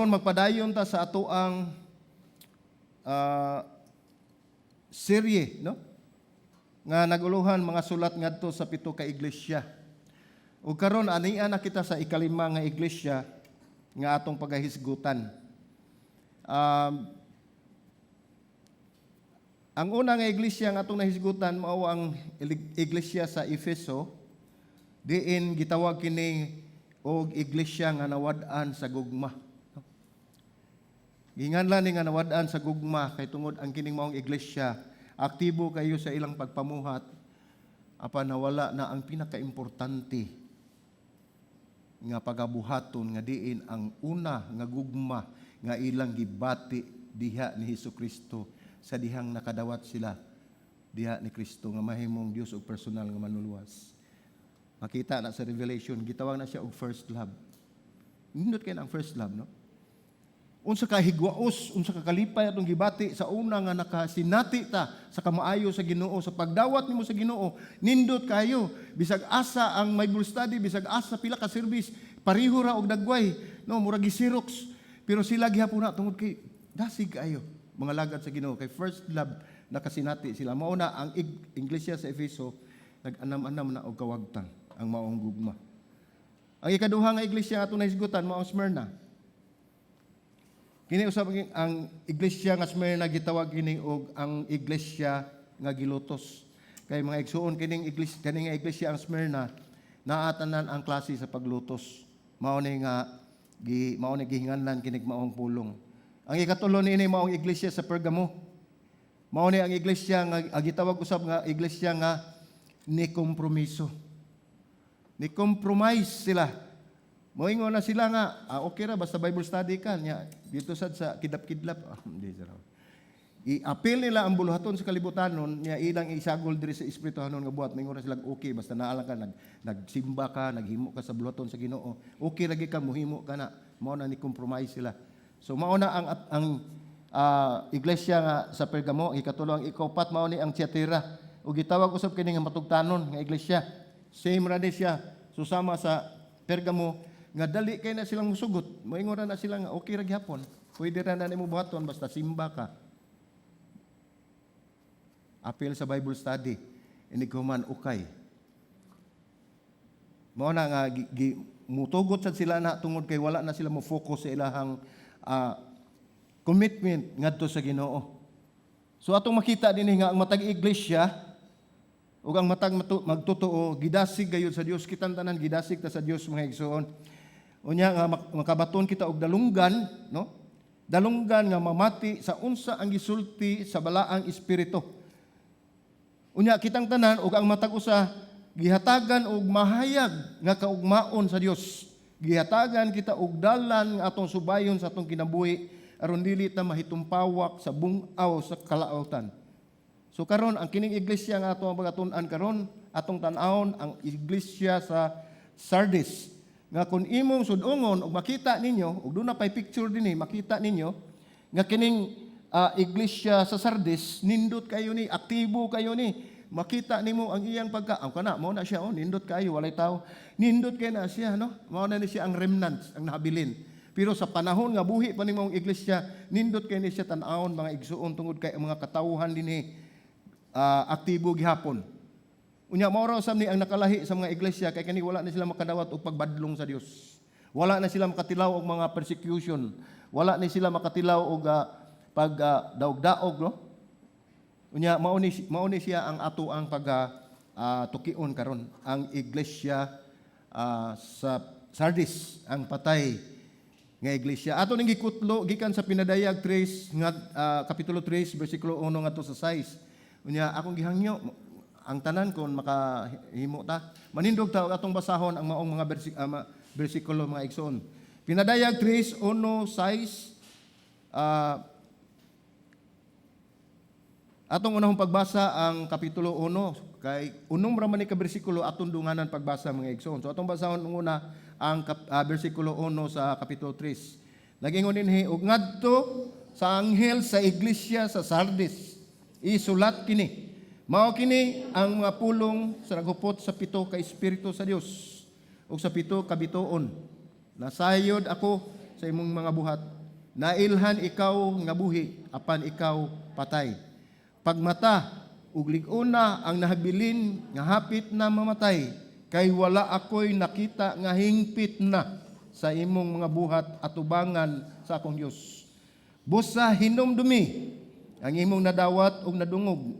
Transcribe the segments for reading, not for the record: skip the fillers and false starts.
karon magpadayon ta sa ato ang serye, no? Nga naguluhan mga sulat ngadto sa 7 ka iglesia. Ug karon ania na kita sa ikalima nga iglesia nga atong pagahisgutan. Ang una nga iglesia nga atong nahisgutan mao ang iglesia sa Efeso, diin gitawag kini og iglesia nga nawad-an sa gugma. Ginganlan ni nga nawad-an sa gugma kay tungod ang kining maong iglesia aktibo kayo sa ilang pagpamuhat apan nawala na ang pinakaimportante nga pagabuhaton nga diin ang una nga gugma nga ilang gibati diha ni Hesukristo sa dihang nakadawat sila diha ni Kristo nga mahimong Dios ug personal nga manluluwas. Makita na sa Revelation gitawag na siya og first love. Nindot kay ang first love, no? Unsa ka higwaos, unsa ka kalipay atong gibati sa una nga nakasinati ta sa kamaayo sa Ginoo, sa pagdawat nimo sa Ginoo, nindot kayo bisag asa ang Bible study, bisag asa pila ka service, pareho ra og dagway, no, murag gi-Xerox, pero sila gihapon na tungod kay dasig kayo mga lagad sa Ginoo kay first love nakasinati sila. Mao na ang iglesia sa Efeso nag-anam-anam na og kawagtang ang maong gugma. Ang ikaduha nga iglesia atong nahisgutan mao ang Smyrna. Kini usab ang iglesia nga Smyrna gitawag kini og ang iglesia nga gilutos. Kay mga igsuon kining iglesia ang Smyrna naatanan ang klase sa paglutos. Mao ni gihinganlan kining maong pulong. Ang ikatulo niini maong iglesia sa Pergamo. Mao ni ang iglesia nga gitawag usab nga iglesia nga ni kompromiso. Ni compromise sila. Moingon na sila nga, okay ra basta Bible study ka nya dito sad sa kidlap-kidlap. Hindi sira. I-appeal nila ang buluhaton sa kalibutanon nya ilang isagol diri sa espirituhanon nga buhat moingon na sila okay basta naa lang ka nagsimba ka, naghimo ka sa buluhaton sa Ginoo. Okay lagi ka mohimo ka na. Mao na ni compromise sila. So mao na ang iglesia nga sa Pergamo, ikatulo ang ikaupat mao ni ang Tiatira. Ug gitawag usab kini nga matugtanon nga iglesia. Same ra ni siya susama sa Pergamo nga dali kay na silang musugot. Moingon na sila nga okay ra gyapon. Pwede ra na nimo buhaton basta simba ka. Appeal sa Bible study. Iniguman ukay. Mao na nga mutugot sad sila na tungod kay wala na sila mo focus sa ilahang commitment ngadto sa Ginoo. So atong makita dinhi nga ang matag iglesia ug ang matag magtotoo gidasig gayud sa Dios, kitang tanan gidasig ta sa Dios mga igsoon. Unya nga makabaton kita og dalunggan, no? Dalunggan nga mamati sa unsa ang gisulti sa balaang espiritu. Unya kitang tanan ug ang matag usa gihatagan og mahayag nga kaugmaon sa Dios. Gihatagan kita og dalan nga atong subayon sa atong kinabuhi aron dili ta mahitumpawak sa bung-aw sa kalaotan. So karon ang kining iglesia nga atong pagatun-an karon atong tan-awon ang iglesia sa Sardis. Nga kung imong sudungon ug makita ninyo ug doon na pay picture dinhi makita ninyo nga kining iglesia sa Sardis nindot kayo ni, aktibo kayo ni. Makita nimo ang iyang kana mao na siya nindot kayo walay tao. Nindot kay na siya, no? Mao na ni siya ang remnants, ang nahabilin. Pero sa panahon nga buhi pa nimong iglesia, nindot kay ni siya tan-awon mga igsuon tungod kay ang mga katawuhan dinhi aktibo gihapon. Unya mao ra usab ni ang nakalahi sa mga iglesia kay kani wala na sila makadawat og pagbadlong sa Dios. Wala na sila makatilaw og mga persecution. Wala na sila makatilaw og daog-daog, no? Unya mao ni siya ang ato ang tukion karon ang iglesia sa Sardis, ang patay nga iglesia. Ato ning gikutlo gikan sa Pinadayag 3 nga kapitulo 3 bersikulo 1 ngadto sa 6. Unya akong gihangyo ang tanan kon makahimo ta manindog ta atong basahon ang maong mga bersikulo mga igsoon. Pinadayag 3:1, 6 atong unahong pagbasa ang kapitulo 1 kay unong ra man ni ka bersikulo atong dunganan pagbasa mga igsoon. So atong basahon una ang bersikulo 1 sa kapitulo 3. Nagingon dinhi ug ngadto sa anghel sa iglesia sa Sardis isulat kini. Mao kini ang mga pulong sa naghupot sa 7 ka espiritu sa Dios ug sa 7 ka bituon. Nasayod ako sa imong mga buhat nailhan ikaw nga buhi apan ikaw patay. Pagmata ug lig-una ang nahabilin nga hapit na mamatay, kay wala ako'y nakita nga hingpit na sa imong mga buhat atubangan sa akong Dios. Busa hinumdumi ang imong nadawat ug nadungog,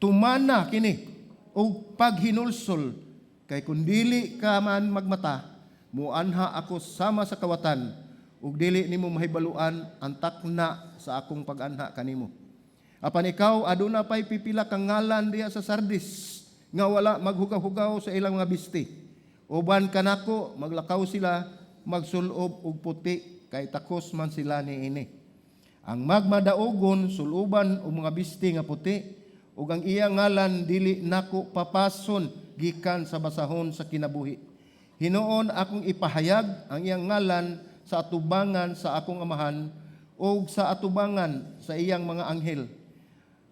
tumana kini ug paghinulsol, kay kung dili ka man magmata, muanha ako sama sa kawatan, ug dili nimo mahibaluan ang takna sa akong pag-anha kanimo. Apan ikaw aduna pay pipila kang ngalan diha sa Sardis nga wala maghugaw-hugaw sa ilang mga bisti. Uban kanako maglakaw sila, magsulob og puti, kay takos man sila niini. Ang magmadaogon suluban og mga bisti nga puti, ug ang iyang ngalan dili nako papason gikan sa basahon sa kinabuhi. Hinuon akong ipahayag ang iyang ngalan sa atubangan sa akong amahan o sa atubangan sa iyang mga anghel.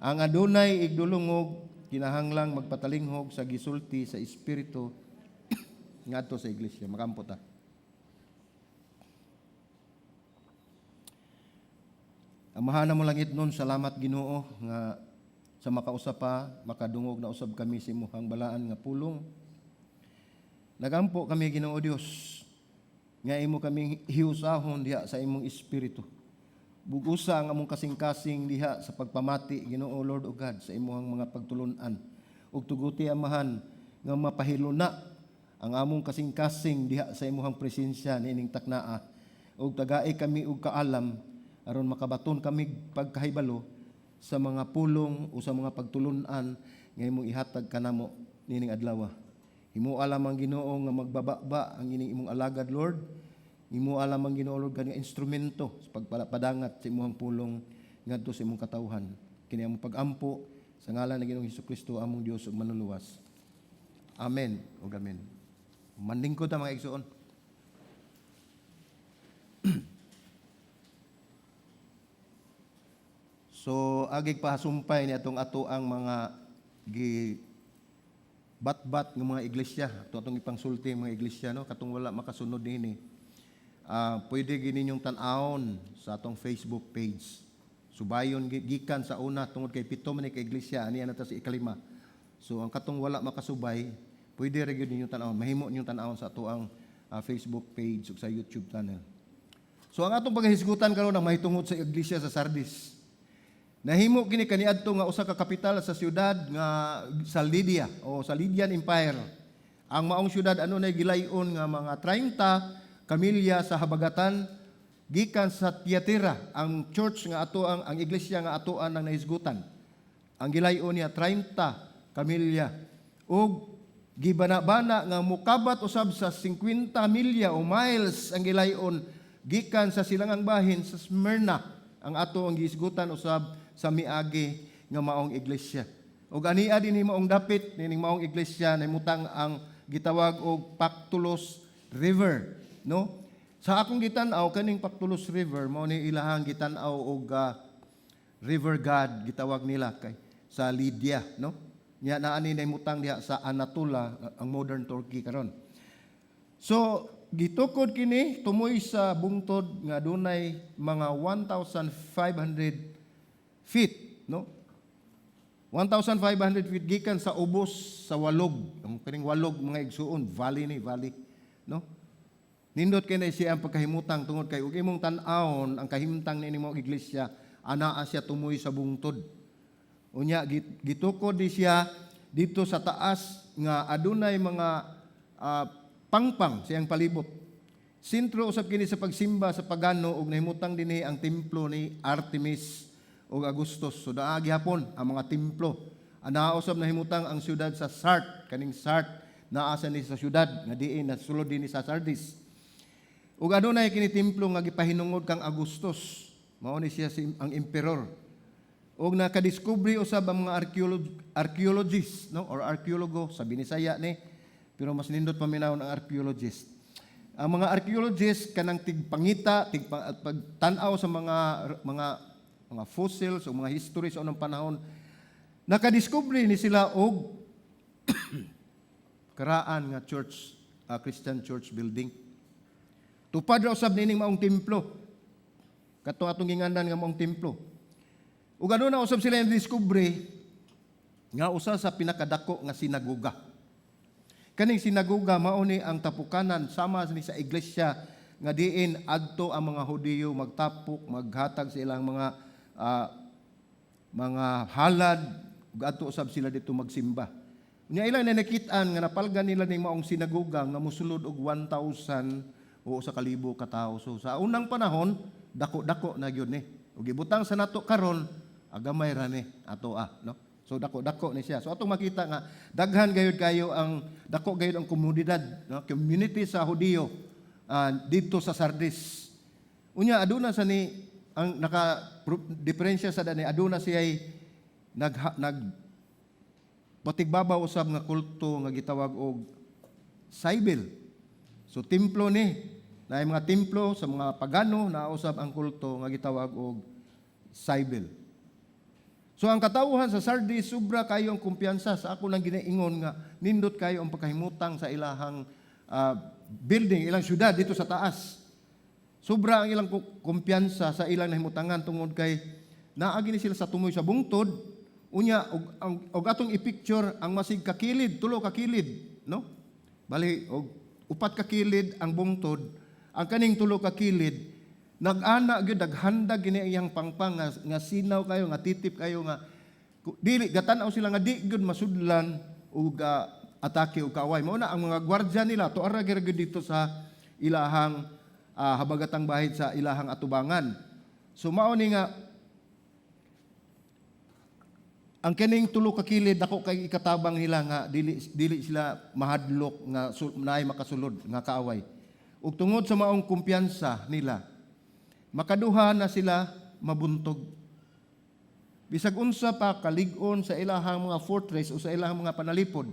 Ang adunay igdulungog, kinahanglang magpatalinghog sa gisulti sa Espiritu ngadto sa iglesia. Makampo ta. Amahan mo langit nun, salamat Ginoo nga sa makausap pa, makadungog na usab kami sa imuhang balaan nga pulong. Nagampo kami Ginoo Dios nga imo kaming hiusahon diha sa imong espiritu. Bugusa ang among kasing-kasing diha sa pagpamati Ginoo Lord o God sa imong mga pagtulunan. Ug tuguti amahan nga mapahiluna ang among kasing-kasing diha sa imong presensya nining taknaa. Ug tagai kami og kaalam aron makabaton kami pagkahibalo sa mga pulong o sa mga pagtulunan nga imong ihatag kanamo nining adlaw. Imo alam ang Ginoo nga magbababa ang ining imong alagad Lord. Imo alam ang Ginoo Lord nga instrumento sa pagpadangat sa imong pulong ngadto sa imong katawhan. Kini among pag-ampo sa ngalan ng Ginoong Hesukristo among Dios ug manluluwas. Amen ug amen. Mandingkod ta mga igsoon. So agig pahasumpay ni atong ato ang mga bat-bat ng mga iglesia, atong ipangsulti ang mga iglesia, no? Katong wala makasunod din pwede gininyong tan-awon sa atong Facebook page. Subayon gikan sa una tungod kay pito man ka iglesia ani ana ta sa ikalima. So ang katong wala makasubay, pwede ra gyud ninyong tan-awon, mahimo ninyong tan-awon sa ato ang Facebook page ug sa YouTube channel. So ang atong paghisgutan karon ang mahitungod sa iglesia sa Sardis. Nahimo kini kaniadto nga usa ka kapital sa siyudad nga sa Lydia o sa Lydian Empire. Ang maong siyudad ano nay gilayon nga mga 30 kamilya sa habagatan gikan sa Tiatira. Ang church nga ato ang iglesia nga atoan nang nahisgutan. Ang gilayon niya 30 kamilya ug gibana-bana nga mukabat usab sa 50 milya o miles ang gilayon gikan sa silangang bahin sa Smyrna. Ang ato ang gihisgutan usab sa miagi nga maong iglesia. Ug ania dinhi maong dapit nining maong iglesia nahimutang ang gitawag og Pactolus River, no? Sa akong gitan-aw kaning Pactolus River mao ni ilahang gitan-aw og river god gitawag nila kay sa Lydia, no? Nya naa ni nahimutang diha sa Anatolia, ang modern Turkey karon. So gitukod kini tumoy sa bungtod nga dunay mga 1,500 feet, no? 1,500 feet gikan sa ubos sa walog. Ang kining walog mga igsuon, valley ni valley, no? Nindot kay na siya ang pagkahimutang tungod kay ug imong tan-awon ang kahimtang ni imong iglesia anaa siya tumoy sa bungtod. Unya gitukod di siya dito sa taas nga adunay mga pangpang siyang palibot. Sentro usab kini sa pagsimba sa pagano ug nahimutang dinhi ang templo ni Artemis o Augustus. So naa gihapon ang mga templo. Anaa usab nahimutang ang siyudad sa Sart, kaning Sart naa sa ni sa siyudad nga diin nasulod dinhi sa Sardis. Ug adunay kini templo nga gipahinungod kang Augustus. Mao ni siya ang emperor. Ug nakadiskubre usab ang mga archaeologists, no, or arkeologo sa Binisaya ni, pero mas nindot paminawon ang archaeologist. Ang mga archaeologists kanang tigpangita, pagtan-aw sa mga fossils o mga history sa unang panahon, nakadiskubre ni sila og karaan nga church, Christian church building. Tupad ra usab nining maong templo. Katong atong gingandan nga maong templo. Ug aduna usab sila yung diskubre nga usa sa pinakadako nga sinagoga. Kaning sinagoga mao ni ang tapukanan sama ni sa iglesia nga diin adto ang mga Hudiyo magtapok, maghatag sa ilang mga halad ug adto usab sila dito magsimba. Nya ilang nakit-an nga napalgan nila ning maong sinagoga nga mosulod og 1,000 o sa kalibo ka tawo. So sa unang panahon dako-dako na gyud ni. Ug ibutang sa nato karon agamay ra ni ato no. So dako-dako ni siya. So atong makita nga daghan gayud kayo ang dako gayud ang komunidad, no? Community sa Hudiyo dito sa Sardis. Unya aduna sa ni ang naka diferensya sa dani aduna siya'y nag patigbabaw usab nga kulto nga gitawag og Cybele. So templo ni na mga templo sa mga pagano na usab ang kulto nga gitawag og Cybele. So ang katawhan sa Sardis sobra kayo ang kumpiyansa sa ako lang ginaingon nga nindot kayo ang pagkahimutang sa ilahang building, ilang syudad dito sa taas. Sobra ang ilang kumpiyansa sa ilang nahimutangan tungod kay naagi ni sila sa tumoy sa bungtod. Unya og atong i-picture ang masig kakilid, tulo kakilid, no? Bali og upat kakilid ang bungtod, ang kaning tulo kakilid nag-ana gyud daghanda gini iyang pangpang nga sinaw kayo nga titip kayo nga dili gatan-aw sila nga di gyud masudlan ug atake ug kaaway. Mao na ang mga gwardiya nila tuara gyud dito sa ilahang habagatang bahid sa ilahang atubangan. So mao ni nga ang kining tulo ka kilid dako kay ikatabang nila nga dili sila mahadlok nga naay makasulod nga kaaway. Ug tungod sa maong kumpiyansa nila makaduha na sila mabuntog. Bisag unsa pa kalig-on sa ilahang mga fortress o sa ilahang mga panalipod,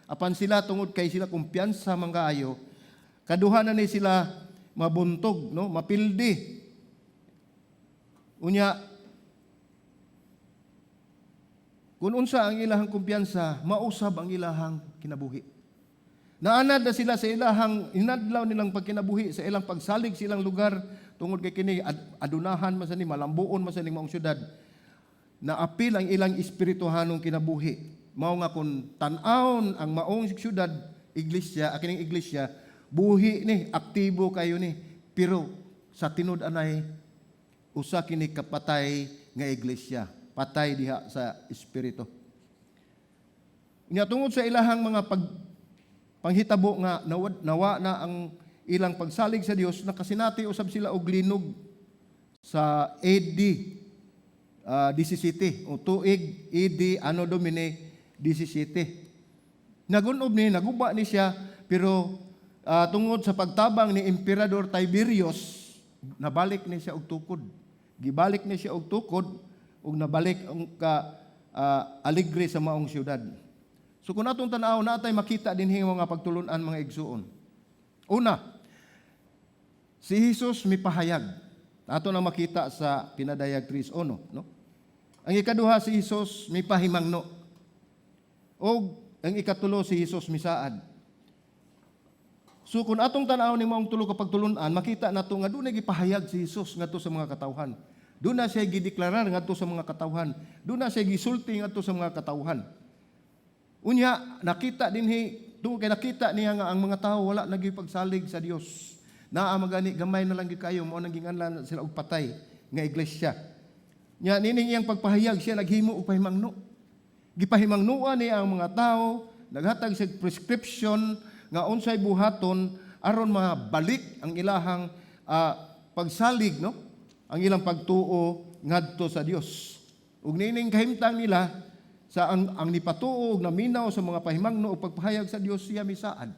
apan sila tungod kay sila kumpiyansa mangaayo, kaduha na ni sila mabuntog, no, mapildi. Unya kun unsa ang ilahang kumpiyansa, mausab ang ilahang kinabuhi. Naanad na sila sa ilahang inadlaw nilang pagkinabuhi sa ilang pagsalig sa ilang lugar tungod kay kini adunahan man sa ni malambuon man sa ning maong syudad. Naapil ang ilang espirituhanong kinabuhi. Mao nga kun tan-awon ang maong syudad, iglesia, kining iglesia, buhi ni, aktibo kayo ni. Pero sa tinud-anay usa kini kapatay nga iglesia, patay diha sa espiritu. Nya tungod sa ilahang mga panghitabo nga nawa na ang ilang pagsalig sa Dios, nakasinati usab sila og linog sa AD 17 o tuig AD Anno Domini 17. Nagunob ni, naguba ni siya, pero tungod sa pagtabang ni Emperador Tiberius, nabalik ni siya og tukod. Gibalik ni siya og tukod ug nabalik ang aligre sa maong syudad. So kung atong tan-aw natay makita dinhi mga pagtulon-an mga igsuon. Una, si Jesus mipahayag. Ato na makita sa Pinadayag 3:1, no? Ang ikaduha si Jesus mipahimangno. O ang ikatulo si Jesus misaad. So kung atong tan-aw ni maong tulo ka pagtulon-an, makita nato nga dunay gipahayag si Jesus ngadto sa mga katawhan. Doon na siya gideklarar ngadto sa mga katawhan. Doon na siya gisulti ngadto sa mga katawhan. Unya nakita dinhi tungod kay nakita niya nga ang mga tao wala nagipagsalig sa Dios. Naa magani gamay na lang gid kayo mao nang ginganlan sila og patay nga iglesia. Nya nining iyang pagpahayag siya naghimo og pahimangno. Gipahimangnuan niya ang mga tao, naghatag sa prescription nga unsay buhaton aron mabalik ang ilahang pagsalig, no? Ang ilang pagtuo ngadto sa Dios. Ug nining kahimtang nila sa ang nipatuo na minaw sa mga pahimangno o pagpahayag sa Dios siya misaad.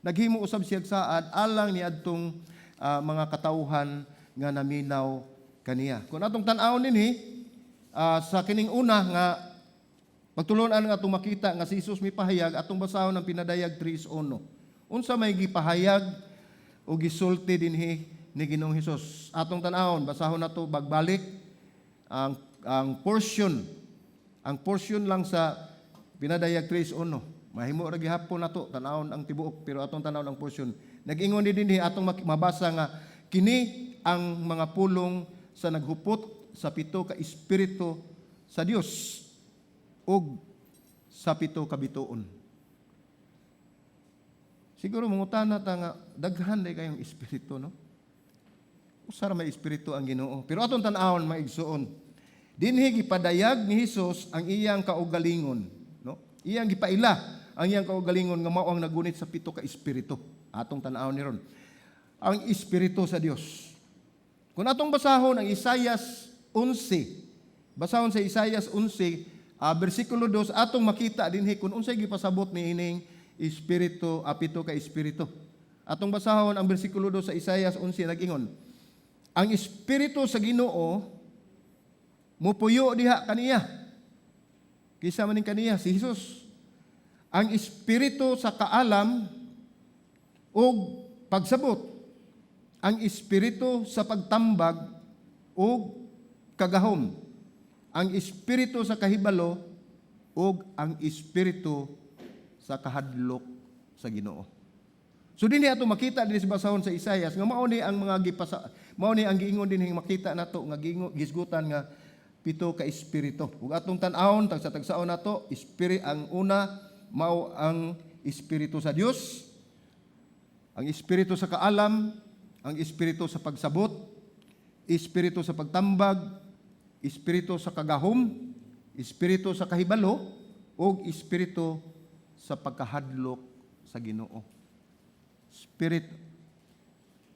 Naghimo usab siya saad alang ni adtong mga katawhan nga naminaw kaniya. Kung atong tan-aw ninhi sa kining una nga pagtulon-an nga atong makita nga si Jesus mipahayag atong basahon ng Pinadayag 3:1. Unsa may gipahayag o gisulti dinhi ni Ginoong Hesus. Atong tan-awon basahon nato bagbalik ang portion. Ang portion lang sa Pinadayag 3:1. Mahimo ra gihapon nato tan-awon ang tibuok pero atong tan-awon ang portion. Nag-ingon dinhi atong mabasa nga kini ang mga pulong sa naghupot sa pito ka espiritu sa Dios ug sa pito ka bituon. Siguro mangutana ta nga daghan day kayong espiritu, no? Usa ra may espiritu ang Ginoo. Pero aton tan-awon maigsuon. Dinhi gipadayag ni Hesus ang iyang kaugalingon, no? Iyang gipaila ang iyang kaugalingon nga mao ang nagunit sa pito ka espiritu. Atong tan-awon ni ron. Ang espiritu sa Dios. Kung atong basahon ang Isaias 11, basahon sa Isaias 11, bersikulo 2, atong makita dinhi kung unsay gipasabot ni ining espiritu, pito ka espiritu. Atong basahon ang bersikulo 2 sa Isaias 11 nag-ingon, ang espiritu sa Ginoo mupuyo diha kaniya. Kisa man ning kaniya si Hesus. Ang espiritu sa kaalam ug pagsabot, ang espiritu sa pagtambag ug kagahom, ang espiritu sa kahibalo ug ang espiritu sa kahadlok sa Ginoo. So dinhi ato makita dinhi sa basahon sa Isaias nga mao ni ang mga mao ni ang giingon dinhi makita nato nga gisgutan nga pito ka espiritu. Ug atong tan-awon tagsa-tagsaon nato, ang una mao ang espiritu sa Dios, ang espiritu sa kaalam, ang espiritu sa pagsabot, espiritu sa pagtambag, espiritu sa kagahom, espiritu sa kahibalo, ug espiritu sa pagkahadlok sa Ginoo. Spirit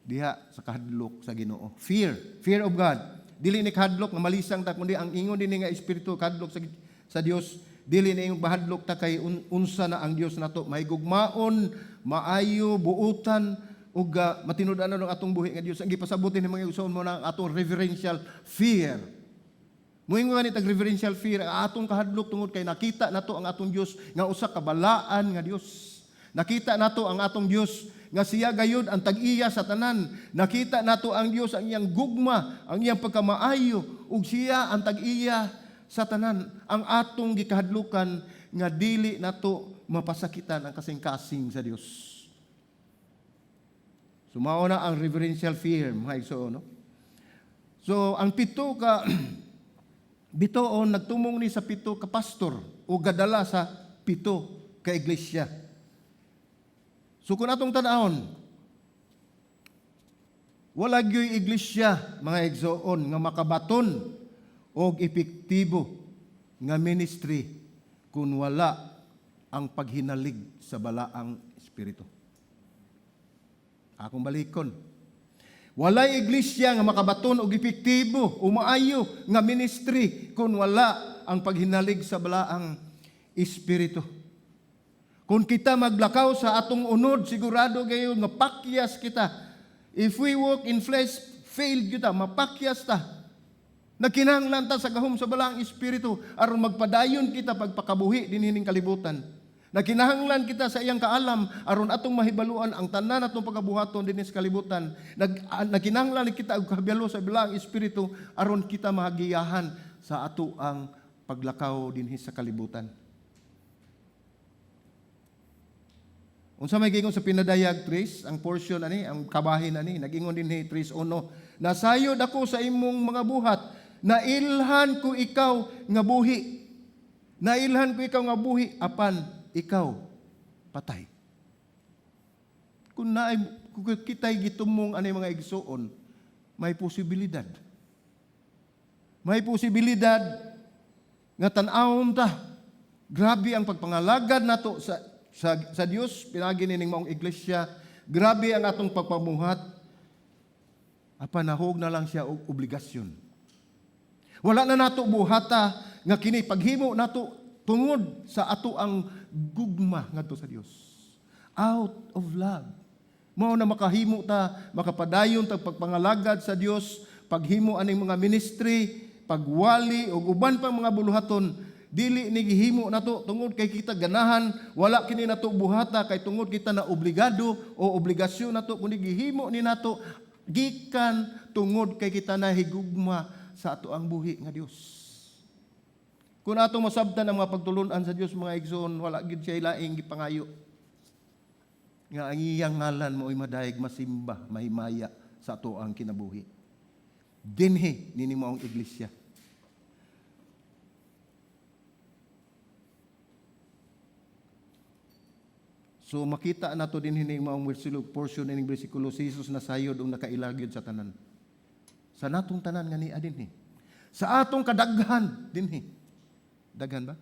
diha sa kahadlok sa Ginoo. Fear of God. Dili ni kahadlok nga malisang ta kundi ang ingon dinhi nga espiritu kahadlok sa Dios, dili ni bahadlok ta kay unsa na ang Dios nato, mahigugmaon, maayo, buutan ug matinud-an ang atong buhi nga Dios. Ang gipasabutin ni mga uson mo na atong reverential fear. Moingon ni tag reverential fear atong kahadlok tungod kay nakita nato ang atong Dios nga usa ka balaan nga Dios. Nakita nato ang atong Dios nga siya gayud ang tag-iya sa tanan. Nakita nato ang Dios ang iyang gugma, ang iyang pagkamaayo ug siya ang tag-iya sa tanan. Ang atong gikahadlukan nga dili nato mapasakitan ang kasing-kasing sa Dios. Sumao na ang reverential fear, mga igsoon, no? So ang pito ka bitoon nagtumong ni sa pito ka pastor o gadala sa pito ka iglesia. So kung atong tan-awon, wala gyoy iglesia, mga igsoon, nga makabaton o epektibo nga ministry kung wala ang paghinalig sa balaang espiritu. Akong balikon. Walay iglesia nga makabaton og epektibo o maayo nga ministry kung wala ang paghinalig sa balaang espiritu. Kung kita maglakaw sa atong unod, sigurado gayon nga pakyas kita. If we walk in flesh, fail kita, mapakyas ta. Nagkinahanglan ta sa gahom sa balaang espiritu aron magpadayon kita pagpakabuhi dinhining kalibutan. Nagkinahanglan kita sa iyang kaalam aron atong mahibaluan ang tanan atong pagabuhaton dinhi sa kalibutan. Nagkinahanglan kita og kabalo sa balaang espiritu aron kita mahagiyahan sa ato ang paglakaw dinhi sa kalibutan. Unsa may gingon sa pinadayag 3, ang portion ani, ang kabahin ani, nag-ingon dinhi 3:1, nasayod ako sa imong mga buhat, nailhan ko ikaw nga buhi. Nailhan ko ikaw nga buhi apan ikaw patay. Kung kita'y gitumong ani mga igsoon, may posibilidad. May posibilidad nga tan-awon ta. Grabe ang pagpangalagad nato sa Dios, pinagi nining maong iglesia, grabe ang atong pagpamuhat, apanahog na lang siya og obligasyon. Wala na nato buhata nga kini paghimo nato tungod sa ato ang gugma ngadto sa Dios. Out of love. Mao na makahimo ta, makapadayon tag pagpangalagad sa Dios, paghimo aning mga ministry, pagwali ug uban pang mga buluhaton. Dili ni gihimo nato tungod kay kita ganahan, wala kini nato buhata kay tungod kita na obligado o obligasyon nato, kundi gihimo ni nato gikan tungod kay kita nahigugma sa ato ang buhi nga Dios. Kung ato masabtan ang mga pagtulon-an sa Dios, mga igsoon, wala gid siya laing gipangayo nga ang iyang ngalan mo'y madayeg masimba, mahimaya sa ato ang kinabuhi. dinhi nini maong iglesia. So makita nato din hining maong portion ining bersikulo si Jesus nasayod ug nakailagyod sa tanan. Sa natong tanan nga niya dinhi. Sa atong kadaghan dinhi. Daghan ba?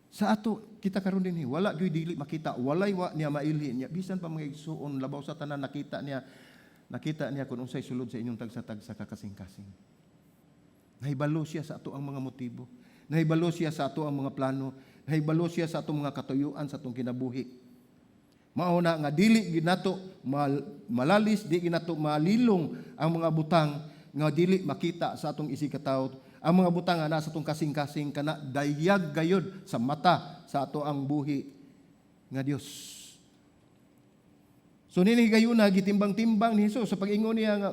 Sa ato kita karon dinhi wala gyud dili makita, walay wa niya maili niya bisan pa mga igsuon labaw sa tanan nakita niya kung unsay sulod sa inyong tagsa-tagsa kakasing-kasing. Nahibalo siya sa ato ang mga motibo. Nahibalo siya sa ato ang mga plano. Nahibalo siya sa atong mga katuyuan sa atong kinabuhi. Mao na nga dili ginato malalis, di ginato malilong ang mga butang nga dili makita sa atong isikataw. Ang mga butang nga nasa atong kasing-kasing kana dayag gayud sa mata sa ato ang buhi nga Dios. So nini gayuna gitimbang-timbang ni Hesus sa pag-ingon niya nga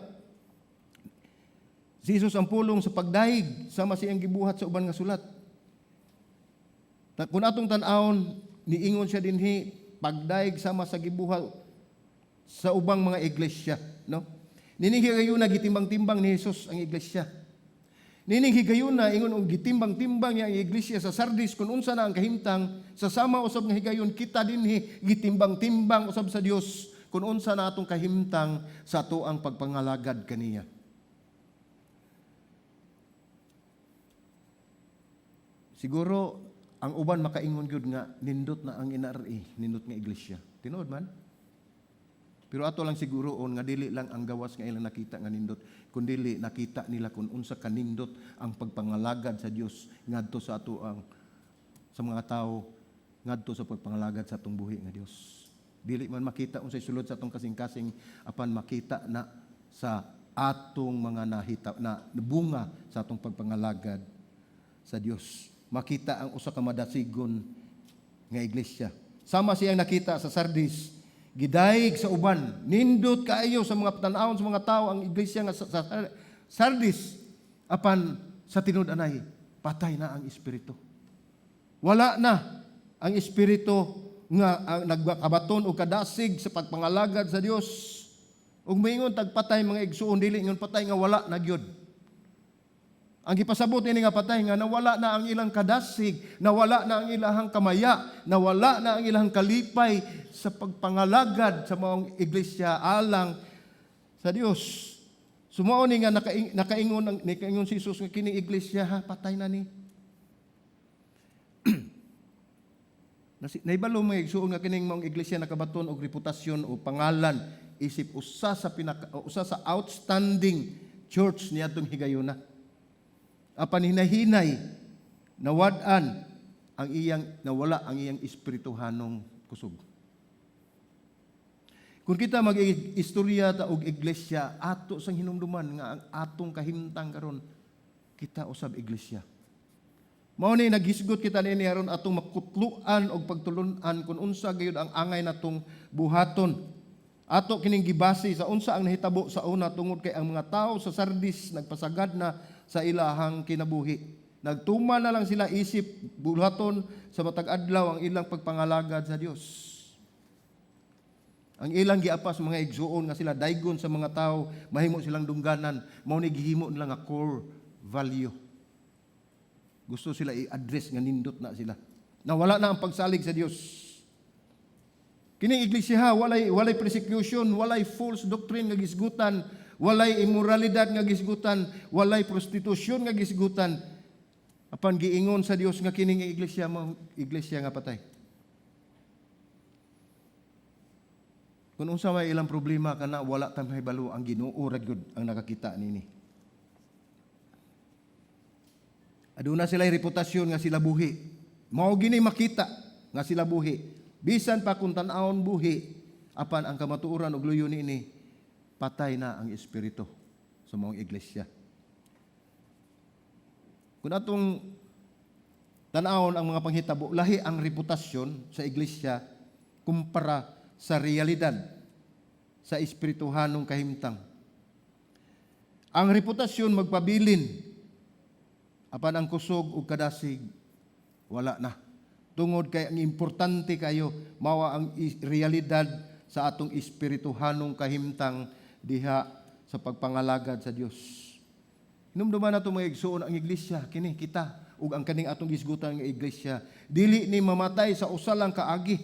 si Jesus ang pulong sa pagdaig sama siyang gibuhat sa uban nga sulat. Kung atong tan-awon niingon siya dinhi pagdaig sama sa gibuhat sa ubang mga iglesia, no? Nining higayuna gitimbang-timbang ni Jesus ang iglesia. Nining higayuna ingon og gitimbang-timbang niya ang iglesia sa Sardis kung unsa na ang kahimtang sa sama usab nga higayon kita dinhi gitimbang-timbang usab sa Dios kung unsa na atong kahimtang sa ato ang pagpangalagad kaniya. Siguro ang uban makaingon gyud nga nindot na ang NRA, nindot nga iglesia. Tinuod man. Pero ato lang siguroon nga dili lang ang gawas nga ilang nakita nga nindot, kundi nakita nila kung unsa kanindot ang pagpangalagad sa Dios ngadto sa ato ang sa mga tao ngadto sa pagpangalagad sa atong buhi nga Dios. Dili man makita unsay sulod sa atong kasing-kasing apan makita na sa atong mga nahita na bunga sa atong pagpangalagad sa Dios. Makita ang usa ka madasigon nga iglesia. Sama siyang nakita sa Sardis, gidayeg sa uban, nindot kaayo sa mga tan-awon sa mga tao ang iglesia nga sa Sardis apan sa tinud anay patay na ang espiritu. Wala na ang espiritu nga nagkabaton o kadasig sa pagpangalagad sa Dios. Ug moingon tagpatay mga igsuon dili ingon patay nga wala na gyud. Ang gipasabot ini nga patay nga nawala na ang ilang kadasig, nawala na ang ilahang kamaya, nawala na ang ilahang kalipay sa pagpangalagad sa mga iglesia alang sa Dios. Sumao ni nga nakaingon si Jesus nga kining iglesia ha patay na ni. Naibalo mga igsuon nga kining mga iglesia nakabaton og reputasyon o pangalan isip usa sa outstanding church niadtong higayuna. Apan hinahinay nawad-an ang iyang nawala ang iyang espirituhanong kusog. Kung kita mag-istorya ta og iglesia ato sang hinumduman nga ang atong kahimtang karon kita usab iglesia. Mao ni naghisgot kita niini aron atong makutluan og pagtulun-an kung unsa gayud ang angay natong buhaton. Ato kining gibase sa unsa ang nahitabo sa una tungod kay ang mga tao sa Sardis nagpasagad na sa ilahang kinabuhi. Nagtuma na lang sila isip buhaton sa matag adlaw ang ilang pagpangalagad sa Dios. Ang ilang giapas mga igsuon nga sila daygon sa mga tao, mahimo silang dungganan, mao ni gihimo nila nga core value. Gusto sila i-address nga nindot na sila. Nawala na ang pagsalig sa Dios. Kining iglesia walay persecution, walay false doctrine nga gisgutan, walay immoralidad nga gisgutan, walay prostitusyon nga gisgutan. Apan giingon sa Dios nga kining iglesia mo iglesia nga patay. Kung unsa may ilang problema kana wala ta mahibalo ang Ginoo ra gyud ang nakakita nini. Aduna sila reputasyon nga sila buhi. Mao gini makita nga sila buhi. Bisan pa kung tan-awon buhi apan ang kamatuoran og luyo niini patay na ang espiritu sa mga iglesia. Kung atong tan-awon ang mga panghitabo, lahi ang reputasyon sa iglesia kumpara sa realidad sa espirituhanong kahimtang. Ang reputasyon magpabilin apan ang kusog ug kadasig wala na. Tungod kay ang importante kayo mawa ang realidad sa atong espirituhanong kahimtang diha sa pagpangalagad sa Dios. Hinumduman nato mga igsoon ang iglesia kini kita ug ang kaning atong gisgutan nga iglesia dili ni mamatay sa usa lang kaagi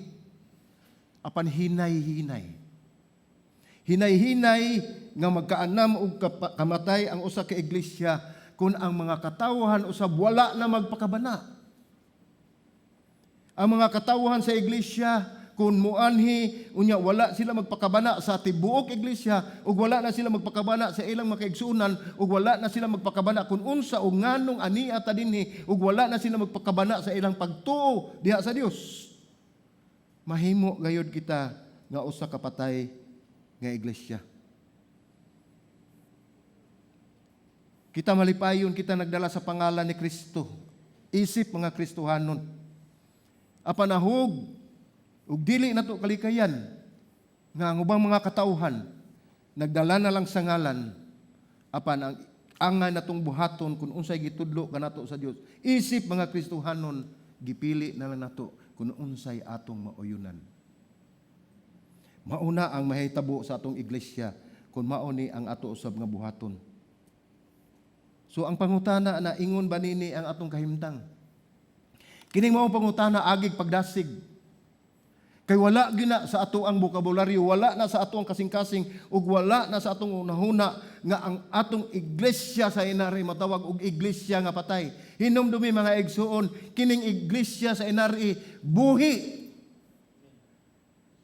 apan hinay-hinay. Hinay-hinay nga magkaanam og kamatay ang usa ka iglesia kun ang mga katawhan usab wala na magpakabana. Ang mga katawhan sa iglesia kung muanhi unya wala sila magpakabana sa tibuok iglesia ug wala na sila magpakabana sa ilang makaigsunan ug wala na sila magpakabana kung unsa o nganong ania ta dinhi ug wala na sila magpakabana sa ilang pagtuo diha sa Dios, mahimo gayud kita nga usa ka patay nga iglesia. Kita malipayon, kita nagdala sa pangalan ni Kristo. Isip mga Kristohanon. Apanahog ug dili nato kalikayan nga ang ubang mga katawhan nagdala na lang sa ngalan apan ang angan natong buhaton kung unsay gitudlo kanato sa Dios. Isip mga Kristohanon, gipili na lang nato kung unsay atong mauyunan. Mauna ang mahitabo sa atong iglesia kung mao ni ang ato usab nga buhaton. So ang pangutana na ingon ba nini ang atong kahimtang? Kining mao pangutana agig pagdasig. Kay wala gina sa ato ang bokabularyo, wala na sa ato ang kasing-kasing, ug wala na sa atong unahuna nga ang atong iglesia sa inari matawag og iglesia nga patay. Hinumdumi mga igsoon, kining iglesia sa inari buhi.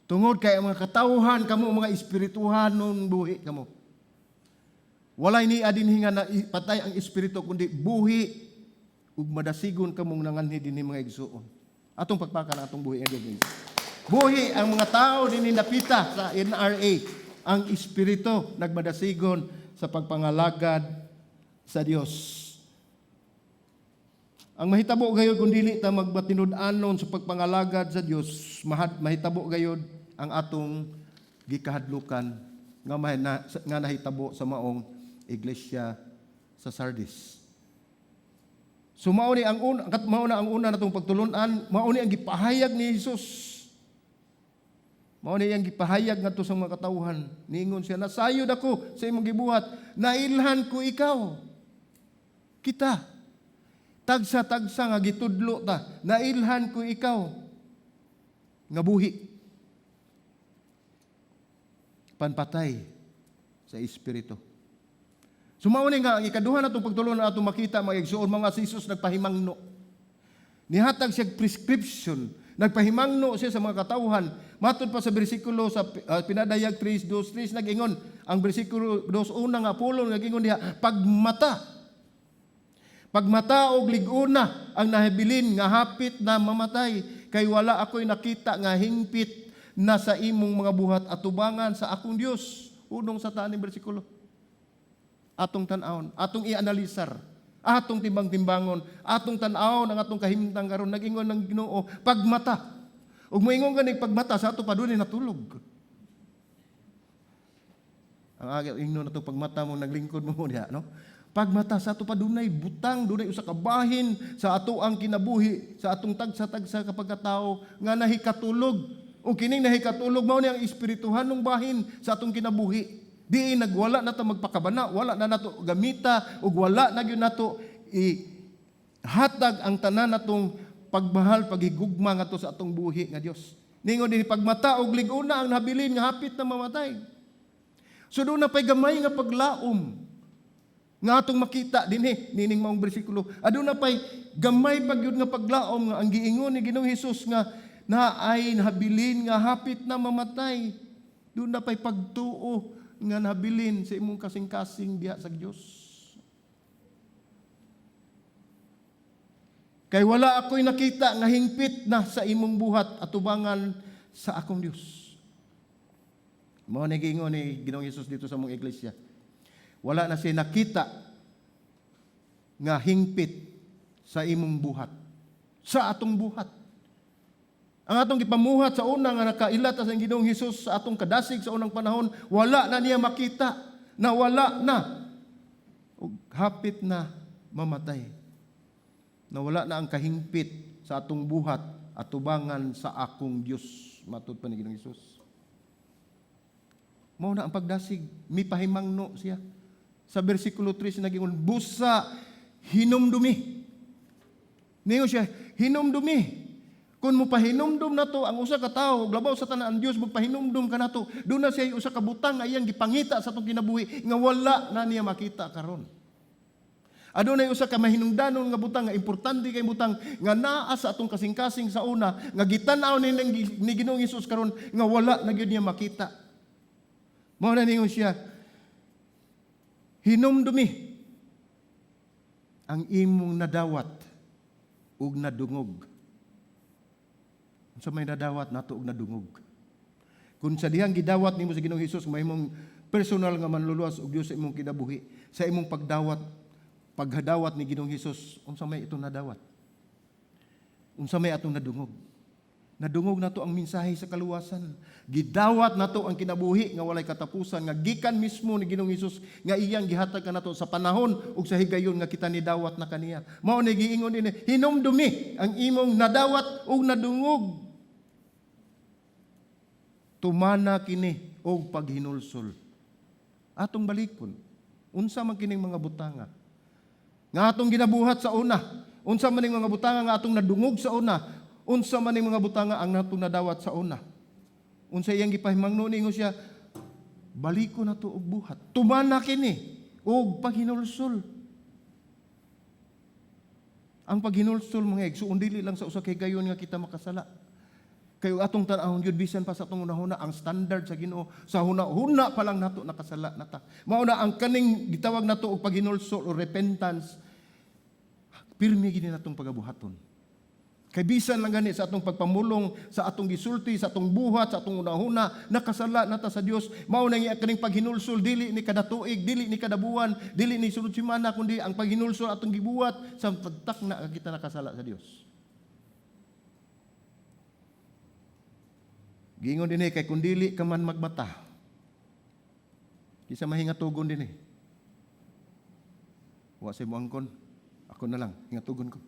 Tungod kay mga katawhan kamo mga espirituhanon buhi kamo. Walay ni adinhi nga na patay ang espiritu kundi buhi ug madasigon kamong nanganhi dinhi mga igsoon. Atong pagpakan atong buhi nga buhi ang mga tao dinhi napita sa NRA, ang espiritu nagmadasigon sa pagpangalagad sa Dios. Ang mahitabo gayud kung dili ta magbatinud-anon sa pagpangalagad sa Dios, mahitabo gayud ang atong gikahadlukan nga nahitabo sa maong iglesia sa Sardis. So mao ni ang una natong pagtulon-an, mao ni ang gipahayag ni Hesus. Mao ni ang gipahayag ngadto sa mga katawhan. Niingon siya, nasayod ako sa imong gibuhat, nailhan ko ikaw. Kita, tagsa-tagsa nga gitudlo ta, nailhan ko ikaw. Nga buhi. Panpatay sa espiritu. Sumao ni nga ang ikaduha natong pagtulon na atong makita mga igsoon mga si Jesus nagpahimangno. Nihatag siya prescription, nagpahimangno siya sa mga katawhan. Matod pa sa bersikulo sa pinadayag 3:2-3 nag-ingon ang bersikulo 2:1 nga pulong nag-ingon diha pagmata. Pagmata og lig-una ang nahabilin nga hapit na mamatay kay wala ako'y nakita nga hingpit na sa imong mga buhat atubangan sa akong Dios. Unong sa taning bersikulo. Atong tan-awon, atong i-analisar, atong timbang-timbangon, atong tan-awon ang atong kahimtang karon nag-ingon ng Ginoo pagmata. Ug moingon ganing pagmata sa ato pa dunay natulog. Ang aga ingnon nato pagmata mo naglingkod mo diha, no? Pagmata sa ato pa dunay butang, dunay usa ka bahin sa ato ang kinabuhi, sa atong tagsa-tagsa ka pagkatao nga nahikatulog. O kining nahikatulog mao ni ang espirituhanong bahin sa atong kinabuhi. Di nagwala na ta magpakabana, wala na nato gamita ug wala na gyud nato hatag ang tanan natong pagmahal, paghigugma ngadto sa atong buhi nga Dios. Ningon dinhi pagmata og lig-una ang nabilin nga hapit na mamatay. So doon na pay gamay nga paglaom nga atong makita dinhi nining maong bersikulo. Aduna pay gamay pagyud nga paglaom nga ang giingon ni Ginoong Hesus nga naay nabilin nga hapit na mamatay. Doon na pay pagtuo nga nabilin sa imong kasing-kasing diha sa Dios. Kay wala ako'y nakita nga hingpit na sa imong buhat atubangan sa akong Dios. Mao ni giingon ni Ginoong Hesus dito sa mong iglesia. Wala na siya nakita nga hingpit sa imong buhat. Sa atong buhat. Ang atong gipamuhat sa una nga nakailat sa Ginoong Hesus sa atong kadasig sa unang panahon, wala na niya makita na wala na ug hapit na mamatay. Na wala na ang kahingpit sa atong buhat atubangan sa akong Dios. Matod pa ni Ginoong Hesus. Mao na ang pagdasig, mipahimangno siya. Sa bersikulo 3 nagingon, busa hinumdumi. Niyo siya, hinumdumi. Kung mo pahinumdum na to, ang usa ka tao, labaw sa tanan ang Dios, magpahinumdum ka na to, doon na siya usa ka butang ayang gipangita sa itong kinabuhi, nga wala na niya makita karon. Adunay usa ka mahinungdanon nga butang, nga importante kay butang, nga naa sa atong kasing-kasing sa una, nga gitan-aw ni Ginoong Hesus karon, nga wala na gyud niya makita. Mao na ningon siya, hinumdumi ang imong nadawat ug nadungog. Sa may nadawat nato og nadungog. Kung sa dihang gidawat nimo sa Ginoong Hesus mahimong personal nga manluluwas og Dios sa imong kinabuhi, sa imong paghadawat ni Ginoong Hesus, unsa may itong nadawat? Unsa may atong nadungog? Nadungog nato ang mensahe sa kaluwasan. Gidawat nato ang kinabuhi nga walay katapusan, nga gikan mismo ni Ginoong Hesus nga iyang gihatag kanato sa panahon ug sa higayon nga kita nidawat na kaniya. Mao ni giingon ini, hinumdumi ang imong nadawat ug nadungog. Tumana kini og paghinulsol. Atong balikon, unsa man kining mga butanga nga atong ginabuhat sa una, unsa man ning mga butanga nga atong nadungog sa una, unsa man ning mga butanga ang natong nadawat sa una. Unsa iyang gipahimangno ningo siya, baliko na to og buhat. Tumana kini og paghinulsol. Ang paghinulsol mga igsoon dili lang sa usa kay gayon nga kita makasala. Kayo atong tan-ahon gyud bisan pa sa atong una-una ang standard sa Ginoo sa huna-huna pa lang nato nakasala nata. Mao na ang kaning gitawag nato og paghinulsol o repentance. Pirmi gid natong pagabuhaton. Kay bisan lang gani sa atong pagpamulong, sa atong gisulti, sa atong buhat, sa atong una-una, nakasala nata sa Dios. Mao na nga kaning paghinulsol dili ni kada tuig, dili ni kada buwan, dili ni sunod semana kundi ang paghinulsol atong gibuhat sa pagtakna kita nakasala sa Dios. Giingon din kay kung dili ka man magbata, kisa mahingatugon din Wa say mo angkon, ako na lang, hingatugon ko.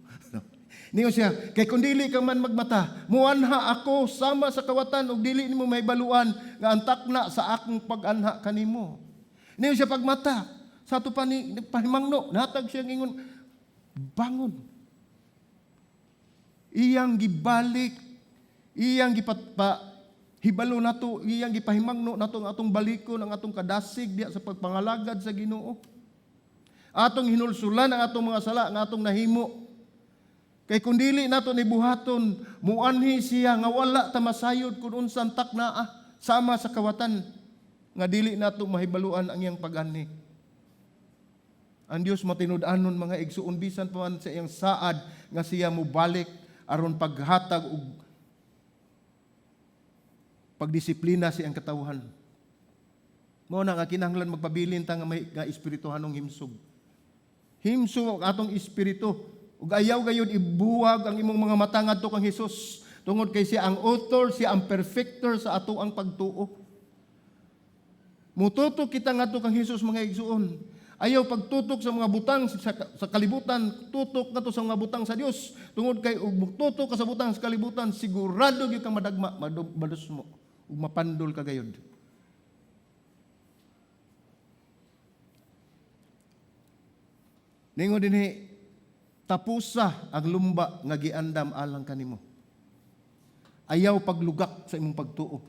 Niyo siya, kay kung dili ka man magmata, muanha ako sama sa kawatan ug dili nimo mahibaluan nga ang takna sa akong pag-anha kanimo. Niyo siya pagmata, sa ato pa ni pahimangno, natag siya ingon, bangon. Iyang gibalik, iyang hibalo nato, iyang gipahimangno nato ang atong balikon, ang atong kadasig diya sa pagpangalagad sa Ginoo. Atong hinulsulan ang atong mga sala, ang atong nahimo. Kay kung dili nato ni buhaton, muanhi siya nga wala ta masayod kun unsan taknaa sama sa kawatan nga dili nato mahibaluan ang iyang pag-ani. Ang Dios matinud-anon mga igsuon bisan pa man sa iyang saad nga siya mubalik aron paghatag og pagdisiplina siyang katawhan. Mao na nga kinahanglan magpabilin ta nga espirituhanong himsog. Himsog atong espiritu ug ayaw gayud ibuwag ang imong mga mata ngadto kang Hesus tungod kay siya ang author, siya ang perfecter sa ato ang pagtuo. Mututok kita ngadto kang Hesus mga igsuon. Ayaw pagtutok sa mga butang sa kalibutan, tutok na to sa mga butang sa Dios. Tungod kay ug tutok ka sa butang sa kalibutan, sigurado gyud kang madagma, madus mo ug mapandol ka gayud. Ningon dinhi, tapusa ang lumba nga giandam alang kanimo. Ayaw paglugak sa imong pagtuo.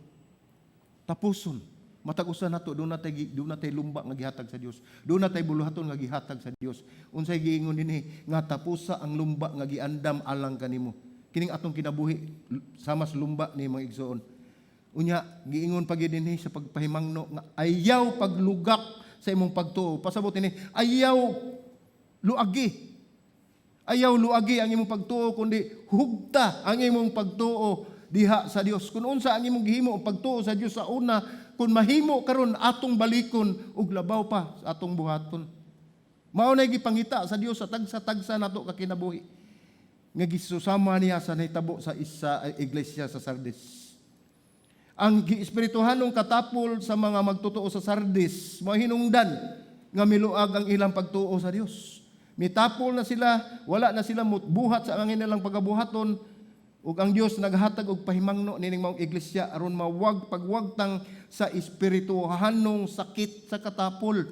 Tapuson. Matag usa nato do na tay lumba nga gihatag sa Dios. Do na tay buluhaton nga gihatag sa Dios. Unsay giingon dinhi nga tapusa ang lumba nga giandam alang kanimo. Kining atong kinabuhi sama sa lumba ni mga igsoon. Unya giingon pa gid dinhi sa pagpahimangno nga ayaw paglugak sa imong pagtuo. Pasabot ini ayaw luagi. Ayaw luagi ang imong pagtuo kundi hugta ang imong pagtuo diha sa Dios. Kun unsa ang imong gihimo ang pagtuo sa Dios sa una, kun mahimo karon atong balikon ug labaw pa sa atong buhaton. Mao nay gipangita sa Dios sa tagsa-tagsa nato ka kinabuhi. Nga gisusama niya sa nahitabo sa isa iglesia sa Sardis. Ang giespirituhanong katapol sa mga magtutuo sa Sardis, mahinungdan nga miluag ang ilang pagtuo sa Dios. Mitapol na sila, wala na sila buhat sa angin nilang pagabuhaton, Ug ang Dios naghatag og pahimangno nining maong iglesia aron mawag pagwagtang sa espirituhanong sakit sa katapol.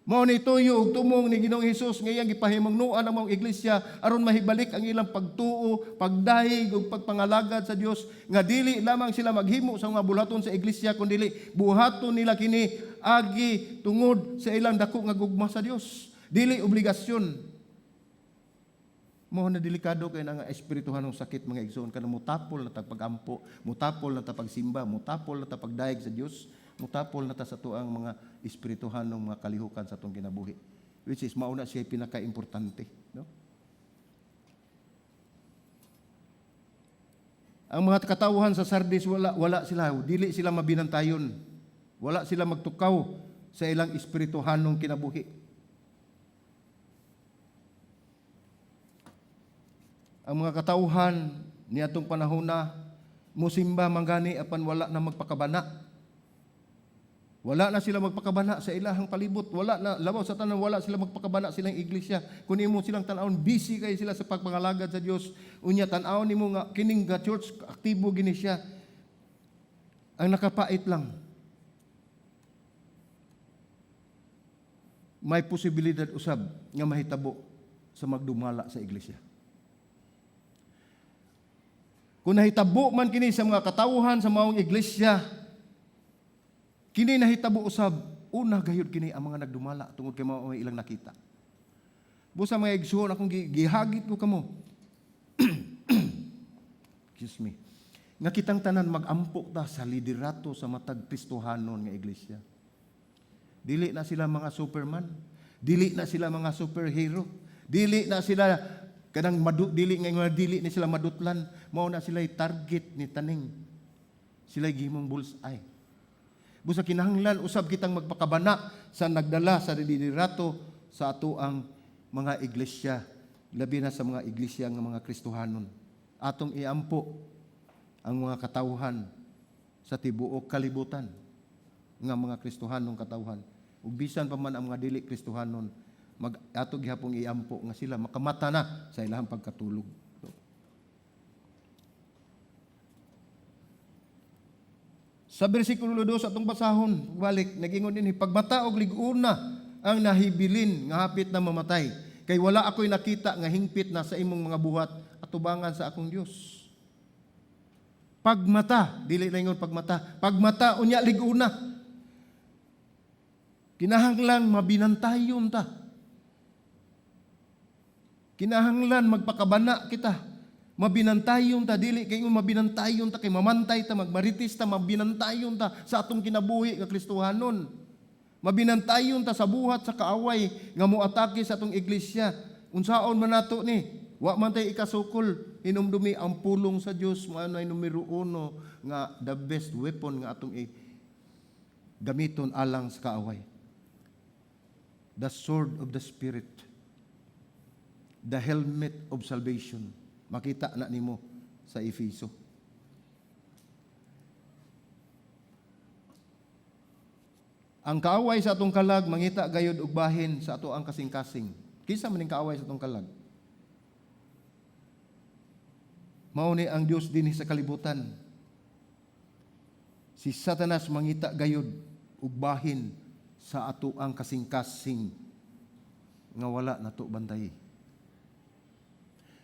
Mao ni tuyo ug tumong ni Ginoong Hesus nga iyang gipahimangnuan ang maong iglesia aron mahibalik ang ilang pagtuo, pagdahig ug pagpangalagad sa Dios nga dili lamang sila maghimo sa mga buhaton sa iglesia kundi buhaton nila kini agi tungod sa ilang dako nga gugma sa Dios. Dili obligasyon. Mo na delikado kay nga espirituhanong sakit mga igsoon kanang mutapol na ta pagampo, mutapol na ta pagsimba, mutapol na ta pagdaig sa Dios, mutapol na ta sa tuang mga espirituhanong mga kalihukan sa atong kinabuhi. Which is mauna siya pinaka-importante, no? Ang mga katawhan sa Sardis wala sila, dili sila mabinantayon. Wala sila magtukaw sa ilang espirituhanong kinabuhi. Ang mga katawhan ni atong panahon na musimba manggani apan wala na magpakabana. Wala na sila magpakabana sa ilahang palibot. Wala na, labaw sa tanan, wala sila magpakabana silang iglesia. Kung imo silang tanawon, busy kayo sila sa pagpangalagad sa Dios. Unya tanawon nimo nga kining ga church aktibo gini siya. Ang nakapait lang. May posibilidad usab nga mahitabo sa magdumala sa iglesia. Kung nahitabo man kini sa mga katawhan sa maong iglesia, kini nahitabo usab, una gayud kini ang mga nagdumala tungod kay mao ilang nakita. Busa mga igsoon akong gihagit ko kamo. Excuse me. Nga kitang tanan magampo ta sa liderato sa matag Kristohanon nga iglesia. Dili na sila mga superman, dili na sila mga superhero, dili na sila kanang dili ni sila madutlan, mao na sila target ni taning. Sila gihimong bullseye. Busa kinahanglan usab kitang magpakabana sa nagdala sa liderato sa ato ang mga iglesia, labi na sa mga iglesia nga mga Kristohanon. Atong iampo ang mga katawhan sa tibuok kalibutan nga mga Kristohanong katawhan. Ug bisan pa man ang mga dili Kristohanon, ato gihapong iampo nga sila makamata na sa ilahang pagkatulog. Sa bersikulo 2 atong basahon, balik nagingon dinhi pagmata og lig-una ang nahibilin nga hapit na mamatay. Kay wala ako'y nakita nga hingpit na sa imong mga buhat atubangan sa akong Dios. Pagmata, dili lang ingon pagmata. Pagmata unya lig-una. Kinahanglan mabinantayon ta. Kinahanglan magpakabana kita. Mabinantayon ta, dili kay mabinantayon ta kay mamantay ta, magmaritis ta, mabinantayon ta sa atong kinabuhi nga Kristohanon. Mabinantayon ta sa buhat sa kaaway nga moatake sa atong iglesia. Unsaon man nato ni? Wa man tay ikasukol, hinumdumi ang pulong sa Dios mao nay numero 1 nga the best weapon nga atong gamiton alang sa kaaway. The sword of the Spirit. The helmet of salvation. Makita na nimo sa Efeso. Ang kaaway sa atong kalag mangita gayud og bahin sa ato ang kasing-kasing. Kisa man ning kaaway sa atong kalag? Mao ni ang Dios dinhi sa kalibutan. Si Satanas mangita gayud og bahin sa ato ang kasing-kasing nga wala nato bantay.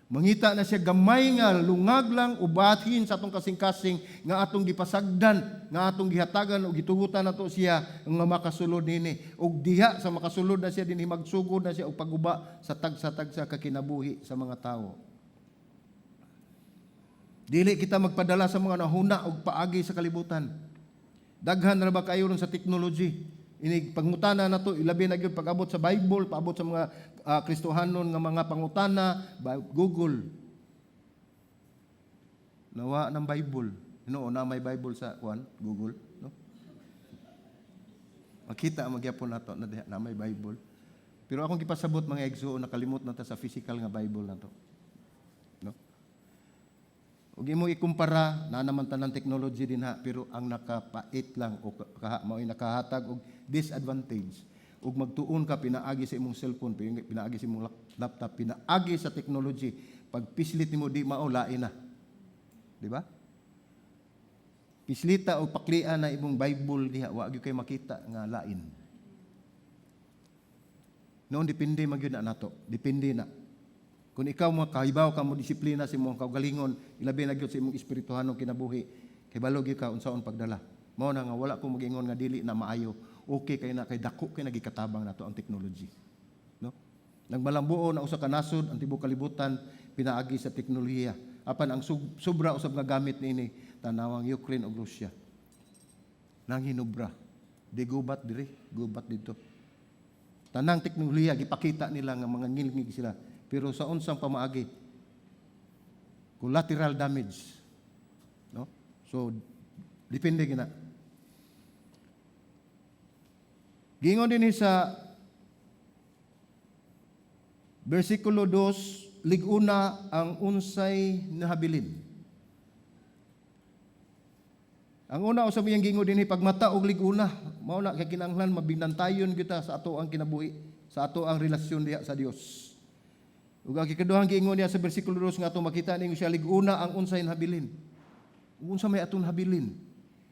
Mangita na siya gamay nga lungag lang ubahin sa atong kasing-kasing nga atong gipasagdan, nga atong gihatagan o gitugutan nato siya nga makasulod nini. Og diha sa makasulod na siya dinhi magsugod na siya og paguba sa tagsa-tagsa kakinabuhi sa mga tao. Dili kita magpadala sa mga nahuna og paagi sa kalibutan. Daghan ra ba kayo ron sa technology? Ini pangutana na to, ilabi na gyud pag-abot sa Bible, paabot sa mga Kristohanon nga mga pangutana, Google. Nawa ng Bible. No, na may Bible sa Google, no? Makita magyapon nato na may Bible. Pero akong gipasabot mga igsoon nakalimot na ta sa physical nga Bible nato. No? Ug imo ikumpara na naman tanang technology din ha, pero ang nakapait lang o mao'y nakahatag og disadvantage. Ug magtuon ka pinaagi sa imong cellphone, pinaagi sa imong laptop, pinaagi sa technology, Pag pislit nimo di mao lain na. Di ba? Pislita o paklian na imong Bible diha wa gyud kay makita nga lain. Noon depende man gyud na nato. Depende na. Kung ikaw mo kahibaw ka mo disiplina sa imong kaugalingon, ilabi na gyud sa imong espirituhanong kinabuhi, kay balog gyud ka unsaon pagdala. Mao na nga wala ko mag-ingon nga dili na maayo. Okay kay na kay dako kay nagikatabang nato ang technology. No? Nagmalambuo na usa ka nasod ang tibuok kalibutan pinaagi sa teknolohiya. Apan ang sobra usab nga gamit niini tanawang Ukraine ug Russia. Nang hinubra. Di gubat diri, gubat dito. Tanang teknolohiya gipakita nila nga mga ngilngig sila, pero sa unsang pamaagi collateral damage. No? So depende gina. Gingon din sa versikulo 2, liguna ang unsay nahabilin. Ang una usab iyang gingon dinhi pagmata og liguna, mao na kay kinahanglan mabinantayon kita sa ato ang kinabuhi, sa ato ang relasyon diha sa Dios. Ug ang ikaduhang giingon niya sa bersikulo 2 nga ato makita ninyo siya liguna ang unsay nahabilin. Unsa may aton habilin?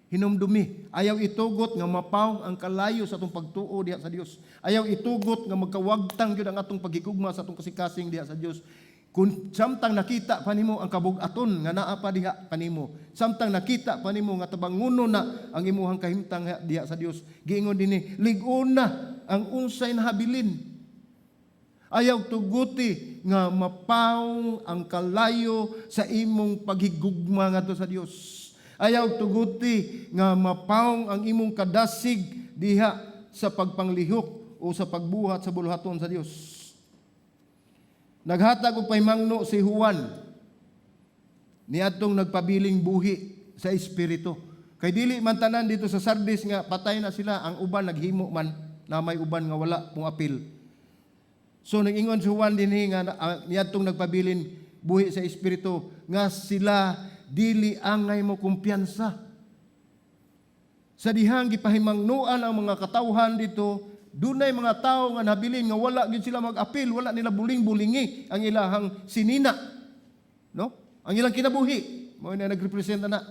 Hinumdumi, ayaw itugot nga mapaw ang kalayo sa atong pagtuo diha sa Dios. Ayaw itugot nga magkawagtang gyud ang atong pagigugma sa atong kasikasing diha sa Dios. Kung samtang nakita pa nimo ang kabug-aton nga naa pa diha kanimo, samtang nakita pa nimo nga tabanguno na ang imuhang kahimtang diha sa Dios, giingon dinhi liguna ang unsay nahabilin. Ayaw tuguti nga mapaw ang kalayo sa imong paghigugma ngadto sa Dios. Ayaw tuguti nga mapaw ang imong kadasig diha sa pagpanglihok o sa pagbuhat sa buluhaton sa Dios. Naghatag og pahimangno si Juan niadtong nagpabiling buhi sa espiritu. Kay dili man tanan dito sa Sardis nga patay na sila, ang uban naghimo man na may uban nga wala pong apil. So nag-ingon si Juan dinhi nga niadtong nagpabiling buhi sa espiritu nga sila dili angay mo kumpiyansa. Sa dihang gipahimangnuan ang mga katawhan dito, dunay mga tao nga nabilin nga wala gyud sila mag-apil, wala nila buling-bulingi ang ilahang sinina. No? Ang ilang kinabuhi, mao na nagrepresenta na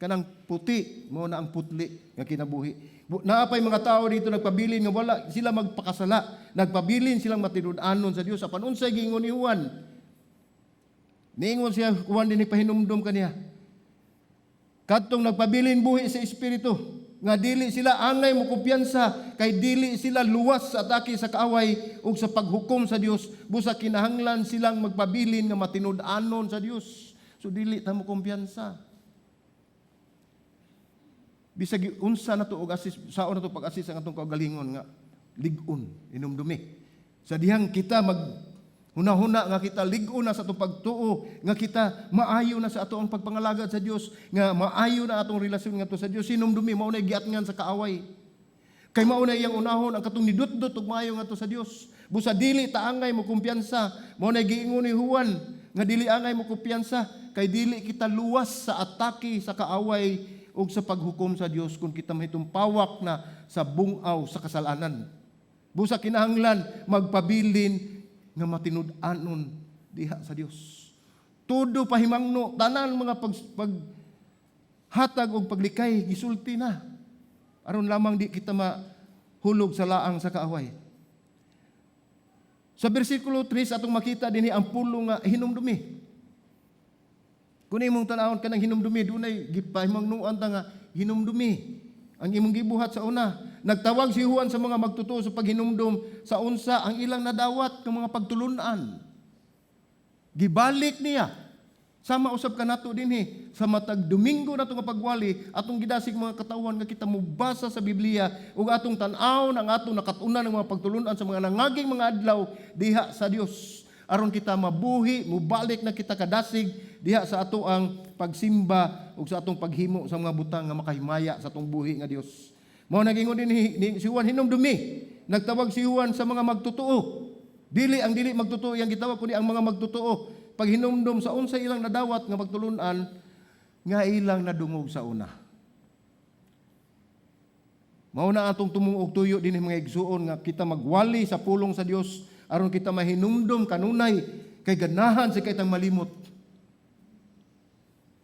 kanang puti, mao na ang putli nga kinabuhi. Naapay mga tao dito nagpabilin nga wala sila magpakasala, nagpabilin silang matinud-anon sa Dios. Apan unsay giingon ni Juan? Niingon siya Juan dinhi pahinumdom kaniya. Kadtong nagpabilin buhi sa espiritu, nga dili sila angay mo kumpiyansa, kay dili sila luwas sa atake sa kaaway ug sa paghukom sa Dios, busa kinahanglan silang magpabilin nga matinud-anon sa Dios. So dili ta mo kumpiyansa. Bisag unsa na to og asis saon na to pag-asis ang atong kaugalingon nga lig-on, inumdumi. Sa dihang kita huna-huna nga kita lig-on na sa atong pagtuo, nga kita maayo na sa atong pagpangalagad sa Dios, nga maayo na atong relasyon ngadto sa Dios, sinumdumi mao na giatngan sa kaaway. Kay mao na iyang unahon ang katong nidut-dut ug maayo ngadto sa Dios. Busa dili ta angay mo kumpiyansa, mao na giingon ni Juan nga dili angay mo kumpiyansa, kay dili kita luwas sa atake sa kaaway ug sa paghukom sa Dios kung kita mahitumpawak na sa bungaw sa kasalanan. Busa kinahanglan magpabilin nga matinud-anon diha sa Dios. Todo pahimangno, tanan mga paghatag og paglikay gisulti na. Aron lamang di kita mahulog sa laang sa kaaway. Sa bersikulo 3 atong makita dinhi ang pulong nga hinumdumi. Kung imong tan-awon kanang hinumdumi, dunay gipahimangnuan ta nga hinumdumi. Ang imong gibuhat sa una, nagtawag si Juan sa mga magtutuo sa paghinumdum sa unsa ang ilang nadawat ng mga pagtulunan. Gibalik niya. Sama usab ka nato dinhi sa matag Domingo nato nga pagwali, atong gidasig mga katawan nga kita mubasa sa Biblia ug atong tan-awon ang atong nakatunan ng mga pagtulunan sa mga nangaging mga adlaw diha sa Dios. Aron kita mabuhi, mubalik na kita kadasig diha sa ato ang pagsimba ug sa atong paghimo sa mga butang nga makahimaya sa atong buhi nga Dios. Mao nagingon din ni si Juan hinumdumi. Nagtawag si Juan sa mga magtutuo. Dili magtutuo yang gitawag kundi ang mga magtutuo. Pag hinumdum sa unsa ilang nadawat nga pagtulunan nga ilang nadungog sa una. Mao na atong tumong tuyo din mga igsuon nga kita magwali sa pulong sa Dios aron kita mahinumdum kanunay Kay ganahan sa kitang malimot.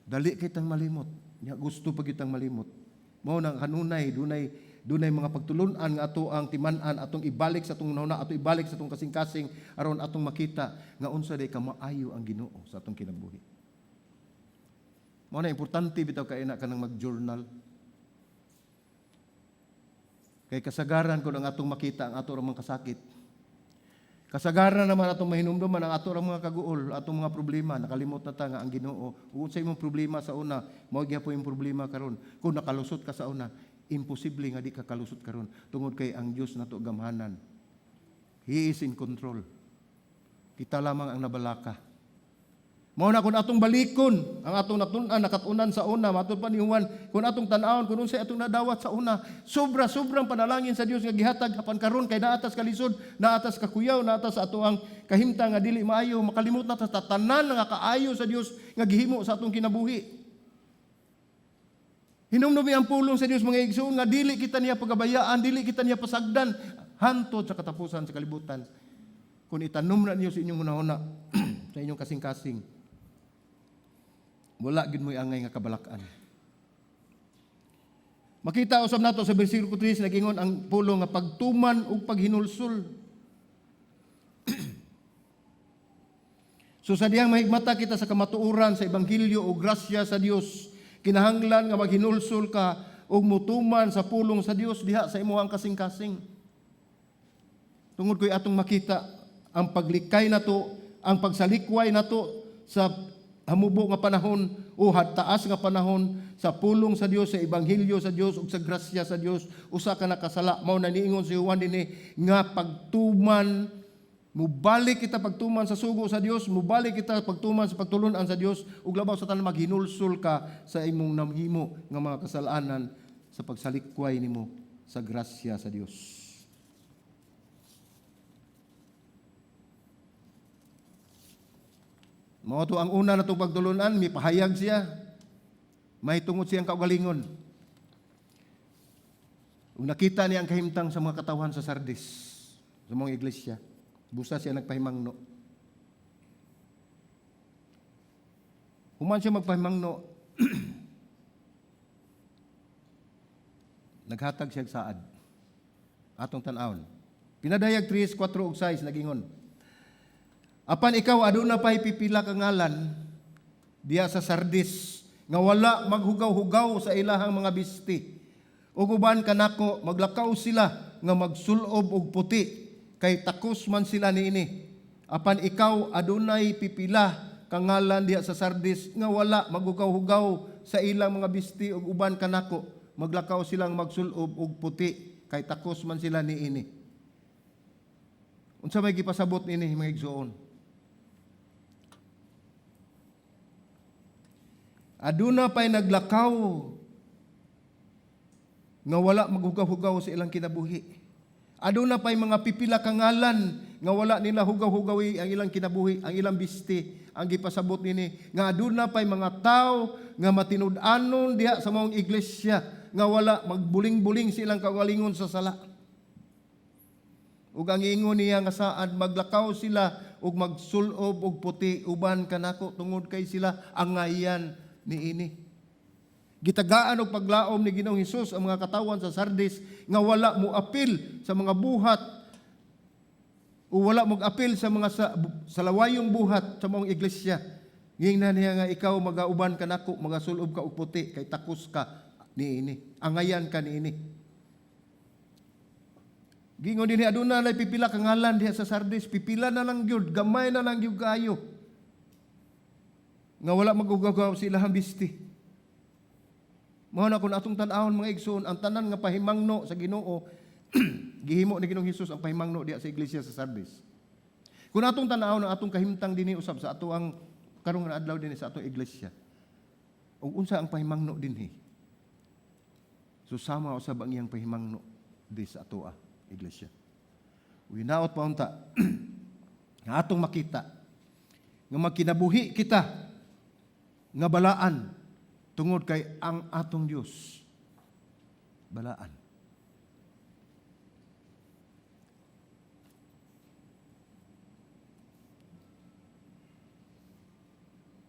Dali kitang malimot. Nya gusto pa kitang malimot. Mao nang kanunay dunay mga pagtulunan nga ato ang timan-an atong ibalik sa atong nauna, ato ibalik sa atong kasing-kasing aron atong makita nga unsa day ka maayo ang Ginoo sa atong kinabuhi. Mao na importante bitaw kay na kanang mag-journal. Kay kasagaran ko ang atong makita ang ato ra mga kasakit. Kasagaran naman atong mahinumduman ang ato ra mga kaguol, atong mga problema, nakalimot na ta nga ang Ginoo. Unsay imong problema sa una, mao gyapon yung problema karon. Kung nakalusot ka sa una, imposible nga di ka kalusot karon tungod kay ang Dios nato gamhanan. He is in control. Kita lamang ang nabalaka. Mao na kun atong balikon ang atong natun-an nakatunan sa una, matud pa ni Juan, kun atong tan-awon kun unsay atong nadawat sa una, sobrang panalangin sa Dios nga gihatag apan karon kay naatas kalisod, naatas kakuyaw, naatas sa ato ang kahimtang nga dili maayo, makalimot na ta tanan nga kaayo sa Dios nga gihimo sa atong kinabuhi. Hinumdumi ang pulong sa Dios mga igsoon nga dili kita niya pagabayaan, dili kita niya pasagdan hantod sa katapusan sa kalibutan. Kung itanom na niyo sa inyong hunahuna sa inyong kasing-kasing, wala gid mo'y angay nga kabalakan. Makita usab nato sa bersikulo 3 nagingon ang pulong nga pagtuman ug paghinulsol. So sa diyang mahigmata kita sa kamatuoran sa ebanghelyo o grasya sa Dios, kinahanglan nga maghinulsol ka ug mutuman sa pulong sa Dios diha sa imong kasing-kasing. Tungod ko'y atong makita ang paglikay nato, ang pagsalikway nato sa hamubo nga panahon o taas nga panahon sa pulong sa Dios, sa ebanghelyo sa Dios ug sa grasya sa Dios, usa ka nakasala. Mao na niingon si Juan dinhi nga pagtuman, mubalik kita pagtuman sa sugo sa Dios, mubalik kita pagtuman sa pagtulon-an sa Dios ug labaw sa tanan maghinulsol ka sa imong namhimo nga mga kasalanan sa pagsalikway nimo sa grasya sa Dios. Mao to ang una natong pagtulunan, mipahayag siya. May tungod siyang kaugalingon. Ug nakita niya ang kahimtang sa mga katawhan sa Sardis, sa mga iglesia. Busa siya nagpahimangno. Human siya magpahimangno, naghatag siya saad. Atong tan-awon. Pinadayag 3, 4 ug 6 nagingon. Apan ikaw aduna pay pipila ka ngalan diya sa Sardis nga wala maghugaw-hugaw sa ilahang mga bisti. Ug uban kanako maglakaw sila nga magsulob og puti kay takos man sila niini. Apan ikaw adunay pipila ka ngalan diya sa Sardis nga wala maghugaw-hugaw sa ilang mga bisti ug uban kanako maglakaw silang magsulob og puti kay takos man sila niini. Unsa may gipasabot niini mga igsoon? Aduna pa'y naglakaw nga wala maghugaw-hugaw sa ilang kinabuhi. Aduna pa'y mga pipila kangalan nga wala nila hugaw-hugawi ang ilang kinabuhi, ang ilang bisti. Ang gipasabot nini nga aduna pa'y mga tao nga matinud-anon diha sa mong iglesia nga wala magbuling-buling silang kagalingon sa sala. Ug ang ingon niya nga saad maglakaw sila ug magsulob og puti uban kanako tungod kay sila angayan niini. Gitagaan og paglaom ni Ginoong Hesus ang mga katawan sa Sardis nga wala mo apil sa mga buhat o wala mo apil sa mga salawayong buhat sa mga iglesia. Ngingnan niya nga ikaw magauban ka nako, magasulob ka og puti kay takos ka niini. Angayan ka niini. Gingon dinhi aduna lay pipila ka ngalan diha sa Sardis, pipila na lang gyud, gamay na lang gyud kaayo. Nga wala magugagaw sa ilahang bisti. Mao na kun atong tan-awon mga igsoon, ang tanan nga pahimangno sa Ginoo gihimo ni Ginoong Hesus ang pahimangno diha sa iglesia sa Sardis. Kun atong tan-awon ang atong kahimtang dinhi usab sa ato ang karong nga adlaw dinhi sa atong iglesia. Ug unsa ang pahimangno dinhi? So sama usab ang iyang pahimangno di sa atoa iglesia. Winaot pa unta nga atong makita nga magkinabuhi kita nga balaan tungod kay ang atong Dios balaan.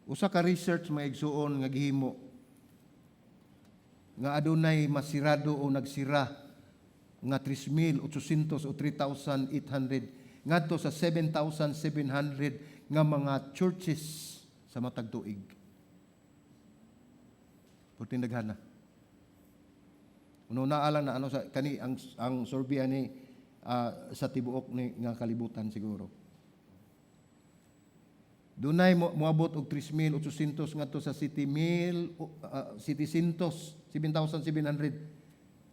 Usa ka research mga igsuon nga gihimo nga adunay masirado o nagsira nga 3,800 o 3,800 ngadto sa 7,700 nga mga churches sa matag tuig. Puting daghana. Uno na alang na ano sa kani ang survey ani sa tibuok ni nga kalibutan siguro. Dunay moabot og 3,800 ngadto sa 7,700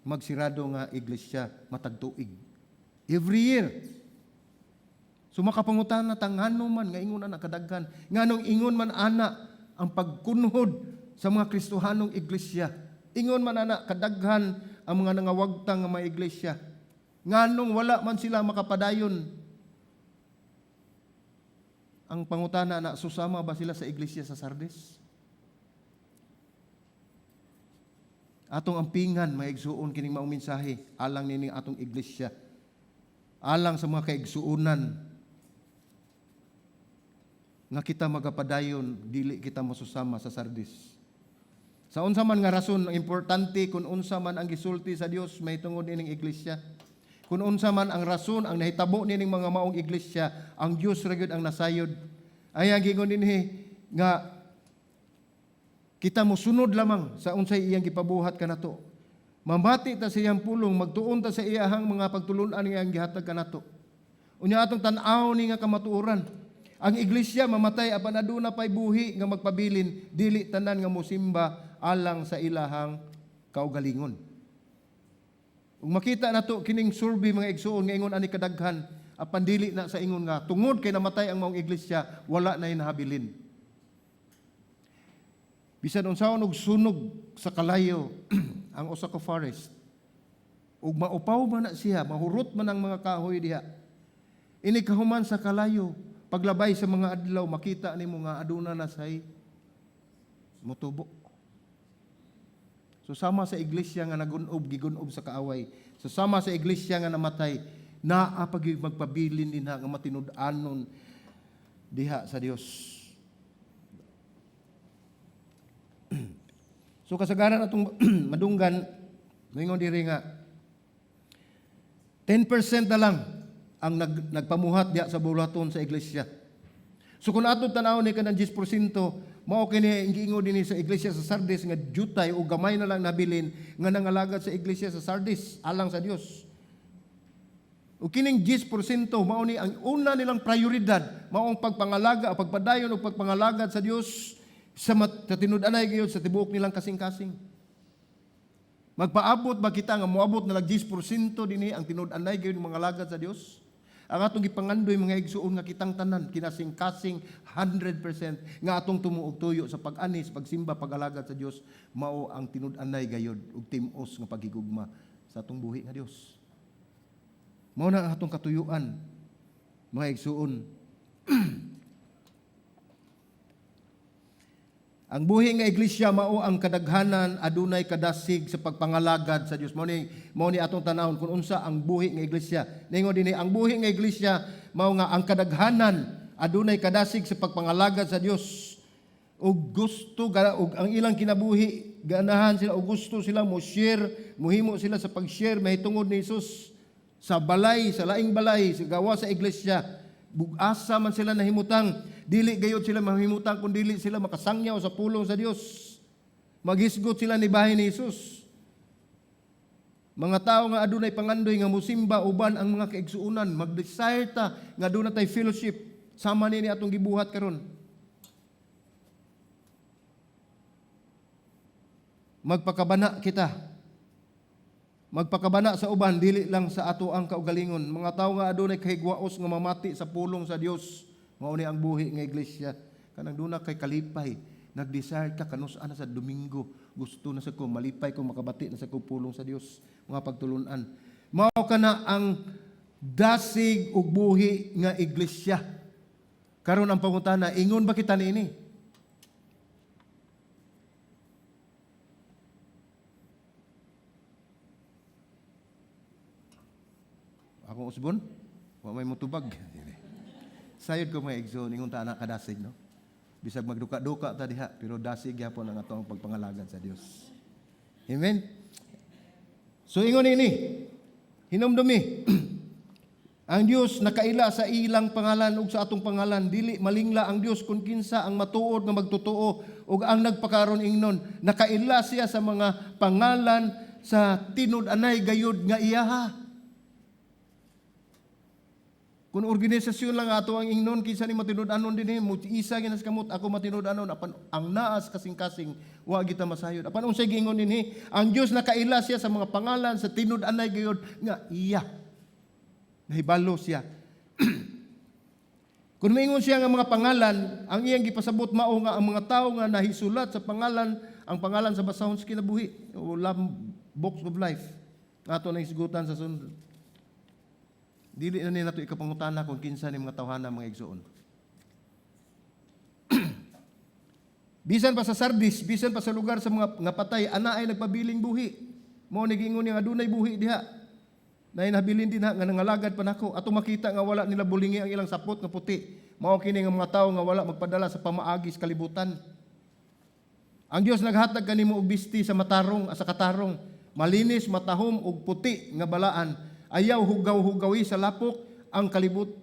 magsirado nga iglesia matag tuig. Every year. So makapangutan na tangano man nga ingon ana kadaghan, nganong ingon man ana ang pagkunhod sa mga Kristohanong iglesia. Ingon man ana kadaghan ang mga nangawagtang nga mga iglesia. Nganong wala man sila makapadayon. Ang pangutana na susama ba sila sa iglesia sa Sardis? Atong ampingan maigsuon kining maong mensahe alang nining atong iglesia. Alang sa mga kaigsuonan nga kita magapadayon dili kita masusama sa Sardis. Sa unsa man nga rason importante kung unsa man ang gisulti sa Dios may tungod ining iglesia. Kung unsa man ang rason ang nahitabo nining mga maong iglesia, ang Dios ra gyud ang nasayod. Ay ang gingon dinhi nga kita mosunod lamang sa unsay iyang gipabuhat kanato. Mamati ta sa iyang pulong, magtuon ta sa iyahang mga pagtulon-an nga iyang gihatag kanato. Unya atong tan-aw ni nga kamatuoran. Ang iglesia mamatay apan aduna pay buhi nga magpabilin, dili tanan nga mosimba alang sa ilahang kaugalingon. Ug makita nato kining survey mga igsuon nga ingon ani kadaghan apan dili na sa ingon nga tungod kay namatay ang maong iglesia wala na hinahabilin. Bisan unsaon og sunog sa kalayo ang usa ka forest. Ug maupaw man na siya, mahurot man ang mga kahoy diha. Ini kahuman sa kalayo, paglabay sa mga adlaw makita nimo nga aduna na say motubo. So sama sa iglesia nga nagunob, gigunob sa kaaway. So sama sa iglesia nga namatay, naa pag magpabilin din nga matinud-anon diha sa Dios. So kasagaran atong madunggan, moingon diri nga 10% na lang ang nagpamuhat diha sa bulaton sa iglesia. So kung ato tanaw ni kanang 10%, mao kini giingon dinhi sa iglesia sa Sardis nga jutay o gamay na lang nabilin nga nangalagad sa iglesia sa Sardis alang sa Dios. O kining 10% mao ni ang una nilang prioridad, mao ang pagpangalaga o pagpadayon o pagpangalagad sa Dios sa tinud-anay gayon sa tibuok nilang kasing-kasing. Magpaabot ba kita nga moabot na lag 10% dinhi ang tinud-anay gayon mga lagad sa Dios? Ang atong gipangandoy mga igsuon nga kitang tanan kinasing-kasing 100% nga atong tumuog tuyo sa pag-ani, sa pagsimba, pag-alagad sa Dios, mao ang tinud-anay gayud ug tim-os nga paghigugma sa atong buhi nga Dios. Mao na ang atong katuyuan mga igsuon. Ang buhi nga iglesia mao ang kadaghanan adunay kadasig sa pagpangalagad sa Dios. Mao ni atong tanawon kung unsa ang buhi nga iglesia. Ningon dinhi ang buhi nga iglesia mao nga ang kadaghanan adunay kadasig sa pagpangalagad sa Dios. Ug gusto ug ang ilang kinabuhi ganahan sila ug gusto sila mo share, mohimo sila sa pag-share mahitungod ni Hesus sa balay, sa laing balay, sa gawa sa iglesia. Bugasa man sila nahimutang, dili gayud sila mahimutang kun dili sila makasangyaw sa pulong sa Dios. Maghisgot sila ni bahin ni Hesus. Mga tao nga adunay pangandoy nga musimba uban ang mga kaigsuonan, mag-desire ta nga aduna tay fellowship sama ni atong gibuhat karon. Magpakabana kita. Magpakabana sa uban dili lang sa ato ang kaugalingon. Mga tao nga adunay kahigwaos nga mamati sa pulong sa Dios. Mao ni ang buhi nga iglesia. Kanang duna kay kalipay, nag-desire ka kanus-an sa Domingo. Gusto na sa ko malipay ko makabati na sa ko pulong sa Dios, mga pagtulunan. Mao kana ang dasig ug buhi nga iglesia. Karon ang pangutana, ingon ba kita niini? Akong usbon, wa may mutubag. Sayod ko mga igsoon, ingon ta anak kadasig, no? Bisag magduka-duka ta diha, pero dasig gyapon ang atong pagpangalagad sa Dios. Amen. So ingon ini, hinumdumi. Ang Dios nakaila sa ilang pangalan ug sa atong pangalan, dili malingla ang Dios kun kinsa ang matuod nga magtotoo ug ang nagpakaron ingnon. Nakaila siya sa mga pangalan sa tinud-anay gayud nga iyaha. Kung organisasyon lang ato ang ingnon, kinsa ni matinud-anon dinhi, isa ginas kamot ako matinud-anon apan ang naas kasing-kasing wa kita masayod. Apan unsay giingon dinhi, ang Dios nakaila siya sa mga pangalan sa tinud-anay gayud nga iya. Nahibalo siya. Kung maingon siya nga mga pangalan, ang iyang gipasabot mao nga ang mga tawo nga nahisulat sa pangalan, ang pangalan sa basahon sa kinabuhi, o book of life. Ato nang isgutan sa sunod. Dili na nila ito ikapangutana kung kinsa ni mga tawhana mga igsoon. Bisan pa sa Sardis, bisan pa sa lugar sa mga nga patay, ana ay nagpabiling buhi. Mao nigingon nga adunay buhi diha. Na inabilin din nga nangalagad pa nako. Ato makita nga wala nila bulingi ang ilang sapot nga puti. Mao kini nga mga tawo nga wala magpadala sa pamaagi sa kalibutan. Ang Dios naghatag kanimo og bisti sa matarong, sa katarong, malinis, matahom ug puti nga balaan. Ayaw hugaw-hugawi sa lapok ang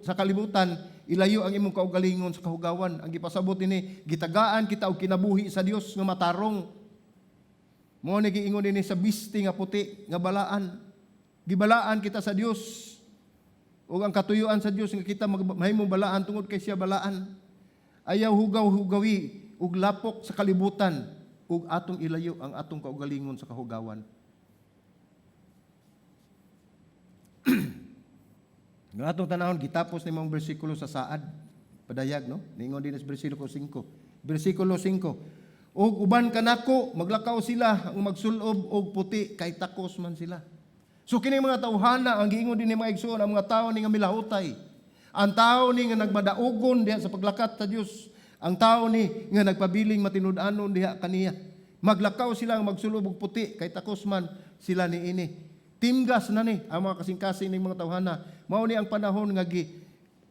sa kalibutan, ilayo ang imong kaugalingon sa kahugawan. Ang gipasabot ini, gitagaan kita og kinabuhi sa Dios nga matarong. Mo ni giingon ini sa bisti nga puti nga balaan. Gibalaan kita sa Dios. Ug ang katuyuan sa Dios nga kita mahimong balaan tungod kay siya balaan. Ayaw hugaw-hugawi ug lapok sa kalibutan ug atong ilayo ang atong kaugalingon sa kahugawan. Ng atong tanahon, gitapos ni mga bersikulo sa saad, padayag, no? Ningon din sa bersikulo 5. Bersikulo 5. Og uban kanako, maglakaw sila, ang magsulob og puti, kay takos man sila. So kini mga tawhana, ang giingon din ni mga igsoon, ang mga tao ni nga milahutay. Ang tao ni nga nagmadaugon diha sa paglakat sa Dios. Ang tao ni nga nagpabiling matinud-anon diha kaniya. Maglakaw sila, ang magsulob og puti, kay takos man sila ni ini. Timgas na ni ang mga kasing-kasing ng mga tawhana. Mao ni ang panahon nga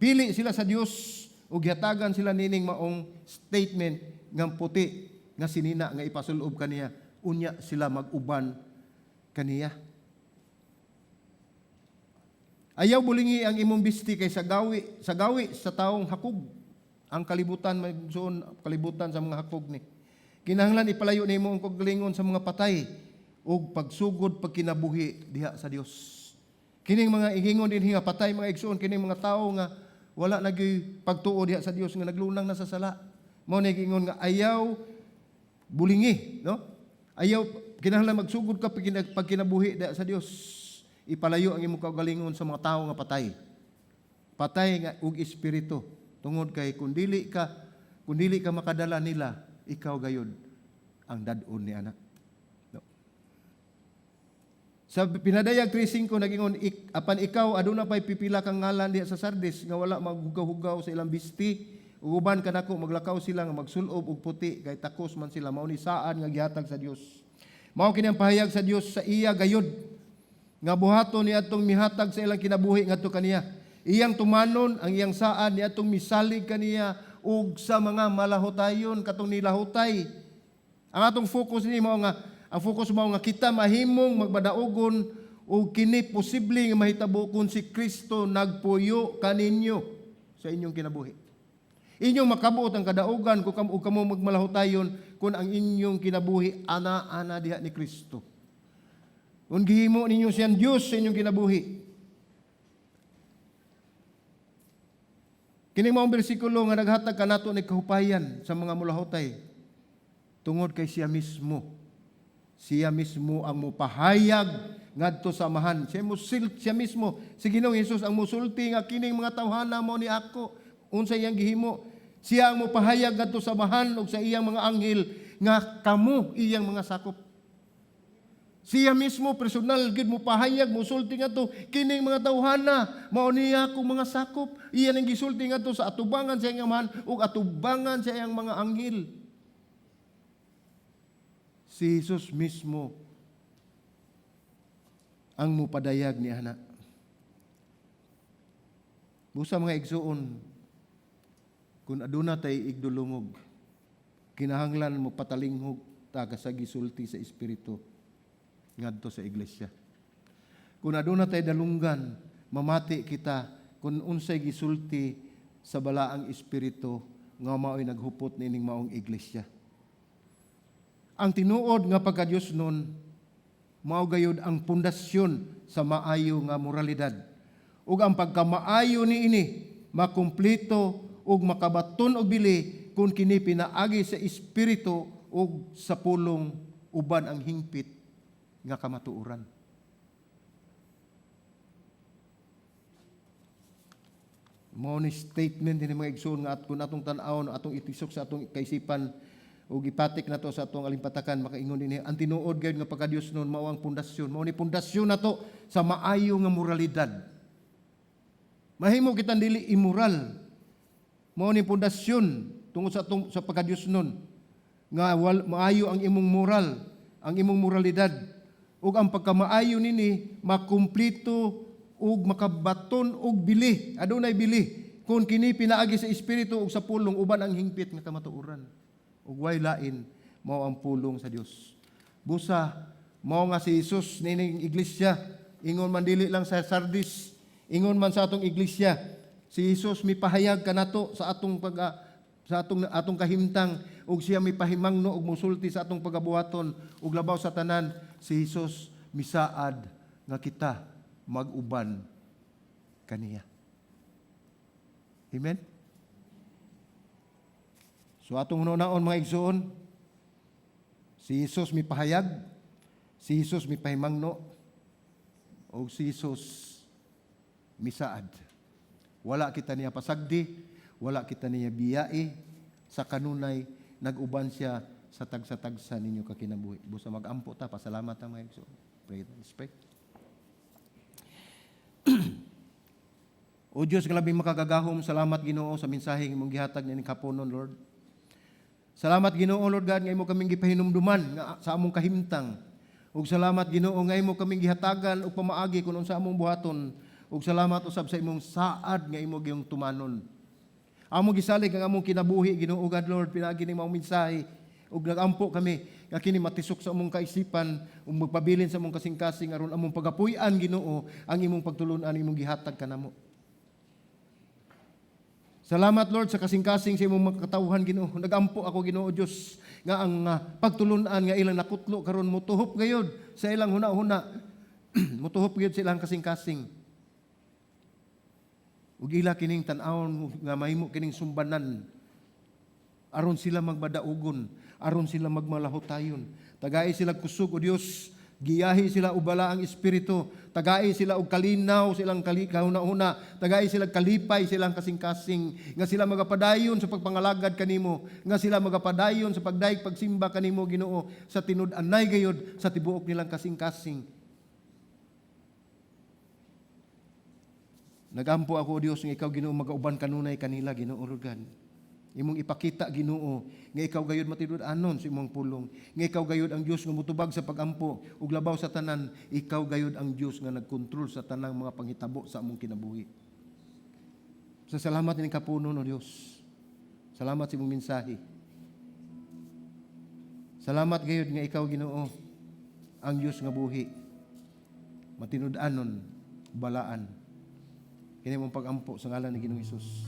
pili sila sa Dios ug gihatagan sila nining maong statement nga puti nga sinina nga ipasulob kaniya. Unya sila mag-uban kaniya. Ayaw bulingi ang imong bisti kay sa gawi sa taong hakog. Ang kalibutan magsuon kalibutan sa mga hakog ni. Kinahanglan ipalayo nimo ang kaugalingon sa mga patay ug pagsugod pagkinabuhi diha sa Dios. Kining mga igingon din nga patay mga igsoon, kining mga tao nga wala nagyoy pagtuo diha sa Dios nga naglunang na sa sala. Mao ni igingon nga ayaw bulingi, no? Ayaw kinahanglan magsugod ka pagkinabuhi diha sa Dios. Ipalayo ang imong kaugalingon sa mga tao nga patay. Patay nga ug espiritu. Tungod kay kung dili ka makadala nila, ikaw gayud ang dad-on ni anak. Sa pinadayag 3:5 nagingon, apan ikaw aduna pay pipila kang ngalan diha sa Sardis nga wala maghugaw-hugaw sa ilang bisti, uban kanako maglakaw sila nga magsulob og puti kay takos man sila. Mao ni saan nga gihatag sa Dios. Mao kini ang pahayag sa Dios sa iya gayud nga buhaton ni atong mihatag sa ilang kinabuhi ngadto kaniya. Iyang tumanon ang iyang saan ni atong misalig kaniya ug sa mga malahotayon katong nilahutay. Ang atong focus ni mao nga ang focus mo nga kita mahimong magbadaogon o kini posible nga mahitabo kung si Kristo nagpuyo kaninyo sa inyong kinabuhi. Inyong makabuot ang kadaugan kung kamo magmalahutayon kung ang inyong kinabuhi ana diha ni Kristo. Kung gihimo ninyo siyang Dios sa inyong kinabuhi. Kini maong bersikulo nga naghatag kanato ni kahupayan sa mga mulahutay tungod kay siya mismo. Siya mismo ang mupahayag ngadto sa amahan. Siya mismo, si Ginoong Hesus ang musulti nga kining mga tawhana mo ni ako. Unsa iyang gihimo? Siya ang mupahayag ngadto sa amahan ug sa iyang mga anghel nga kamo iyang mga sakop. Siya mismo personal gid mupahayag musulti ngadto kining mga tawhana mao niya akong mga sakop. Iyan ang gisulti ngadto sa atubangan sa iyang amahan ug atubangan sa iyang mga anghel. Si Jesus mismo ang mupadayag ni anak. Busa mga igsuon, kung aduna tay igdulungog, kinahanglan mo patalinghog ta sa gisulti sa espiritu ngadto sa iglesia. Kung aduna tay dalunggan, mamati kita kung unsay gisulti sa balaang espiritu nga mao'y naghupot nining maong iglesia. Ang tinuod nga pagka-Dios nun, mao gayud ang pundasyon sa maayo nga moralidad. Ug ang pagkamaayo niini makumpleto ug makabaton og bili kung kini pinaagi sa espiritu ug sa pulong uban ang hingpit nga kamatuoran. Mao ni statement din mga igsoon nga at kung atong tan-awon atong itisok sa atong kaisipan ug ipatik nato sa atong alimpatakan makaingon dinhi ang tinuod gayud nga pagka-Dios nun mao ang pundasyon. Mao ni pundasyon nato sa maayo nga moralidad. Mahimo kitang dili immoral. Mao ni pundasyon tungod sa atong sa pagka-Dios nun nga maayo ang imong moral, ang imong moralidad ug ang pagkamaayo nini makumpleto ug makabaton og bili, adunay bili kung kini pinaagi sa espiritu ug sa pulong uban ang hingpit nga kamatuoran. Ug way lain mao ang pulong sa Dios. Busa mao nga si Jesus nining iglesia, ingon man dili lang sa Sardis, ingon man sa atong iglesia, si Jesus mipahayag kanato sa atong sa atong kahimtang ug siya mipahimangno ug mosulti sa atong pagabuhaton ug labaw sa tanan si Jesus misaad nga kita mag-uban kaniya. Amen? So atong hunaon mga igsoon, si Jesus mipahayag, si Jesus mipahimangno, o si Jesus misaad. Wala kita niya pasagdi, wala kita niya biyai, sa kanunay nag-uban siya sa tagsa-tagsa ninyo kakinabuhi. Busa mag-ampo ta, pasalamat ta mga igsoon. Pray and respect. O Diyos, labing makagagahom, salamat Ginoo sa mensaheng imong gihatag nining kapunon, Lord. Salamat Ginoo, Lord God, nga imo kaming gipahinumduman nga sa among kahimtang. Ug salamat Ginoo nga imo kaming gihatagan ug pamaagi kun unsa among buhaton. Ug salamat usab sa imong saad nga imo giyong tumanon. Among gisalig ang among kinabuhi Ginoo God, Lord, pinaagi ning maong mensahe ug nagampo kami nga kini matisok sa among kaisipan ug magpabilin sa among kasing-kasing aron among pagapuy-an Ginoo ang imong pagtulon-an imong gihatag kanamo. Salamat Lord sa kasing-kasing sa imong makatawhan Ginoo. Nagampo ako Ginoo Dios nga ang pagtulon-an nga ilang nakutlo karon motuhop gayud sa ilang huna-huna. Motuhop gayud sa ilang kasing-kasing. Ug ila kining tan-awon nga mahimo kining sumbanan aron sila magbadaugon, aron sila magmalahotayon. Tagay sila kusog o Dios, giyahi sila og balaang espiritu, tagay sila og kalinaw silang kahuna-huna, tagay sila kalipay silang kasing-kasing, nga sila magapadayon sa pagpangalagad kanimo, nga sila magapadayon sa pagdaig pagsimba kanimo Ginoo sa tinud-anay gayud sa tibuok nilang kasing-kasing. Nagampo ako Dios nga ikaw Ginoo magauban kanunay kanila Ginoo God. Imong ipakita Ginoo nga ikaw gayud matinud-anon sa imong pulong, nga ikaw gayud ang Dios nga mutubag sa pagampo ug labaw sa tanan, ikaw gayud ang Dios nga nagkontrol sa tanang mga panghitabo sa among kinabuhi. Sa salamat ning kapunon o Dios. Salamat sa imong mensahe. Salamat gayud nga ikaw Ginoo ang Dios nga buhi. Matinud-anon, balaan. Kini mong pagampo sa ngalan ni Ginoong Hesus.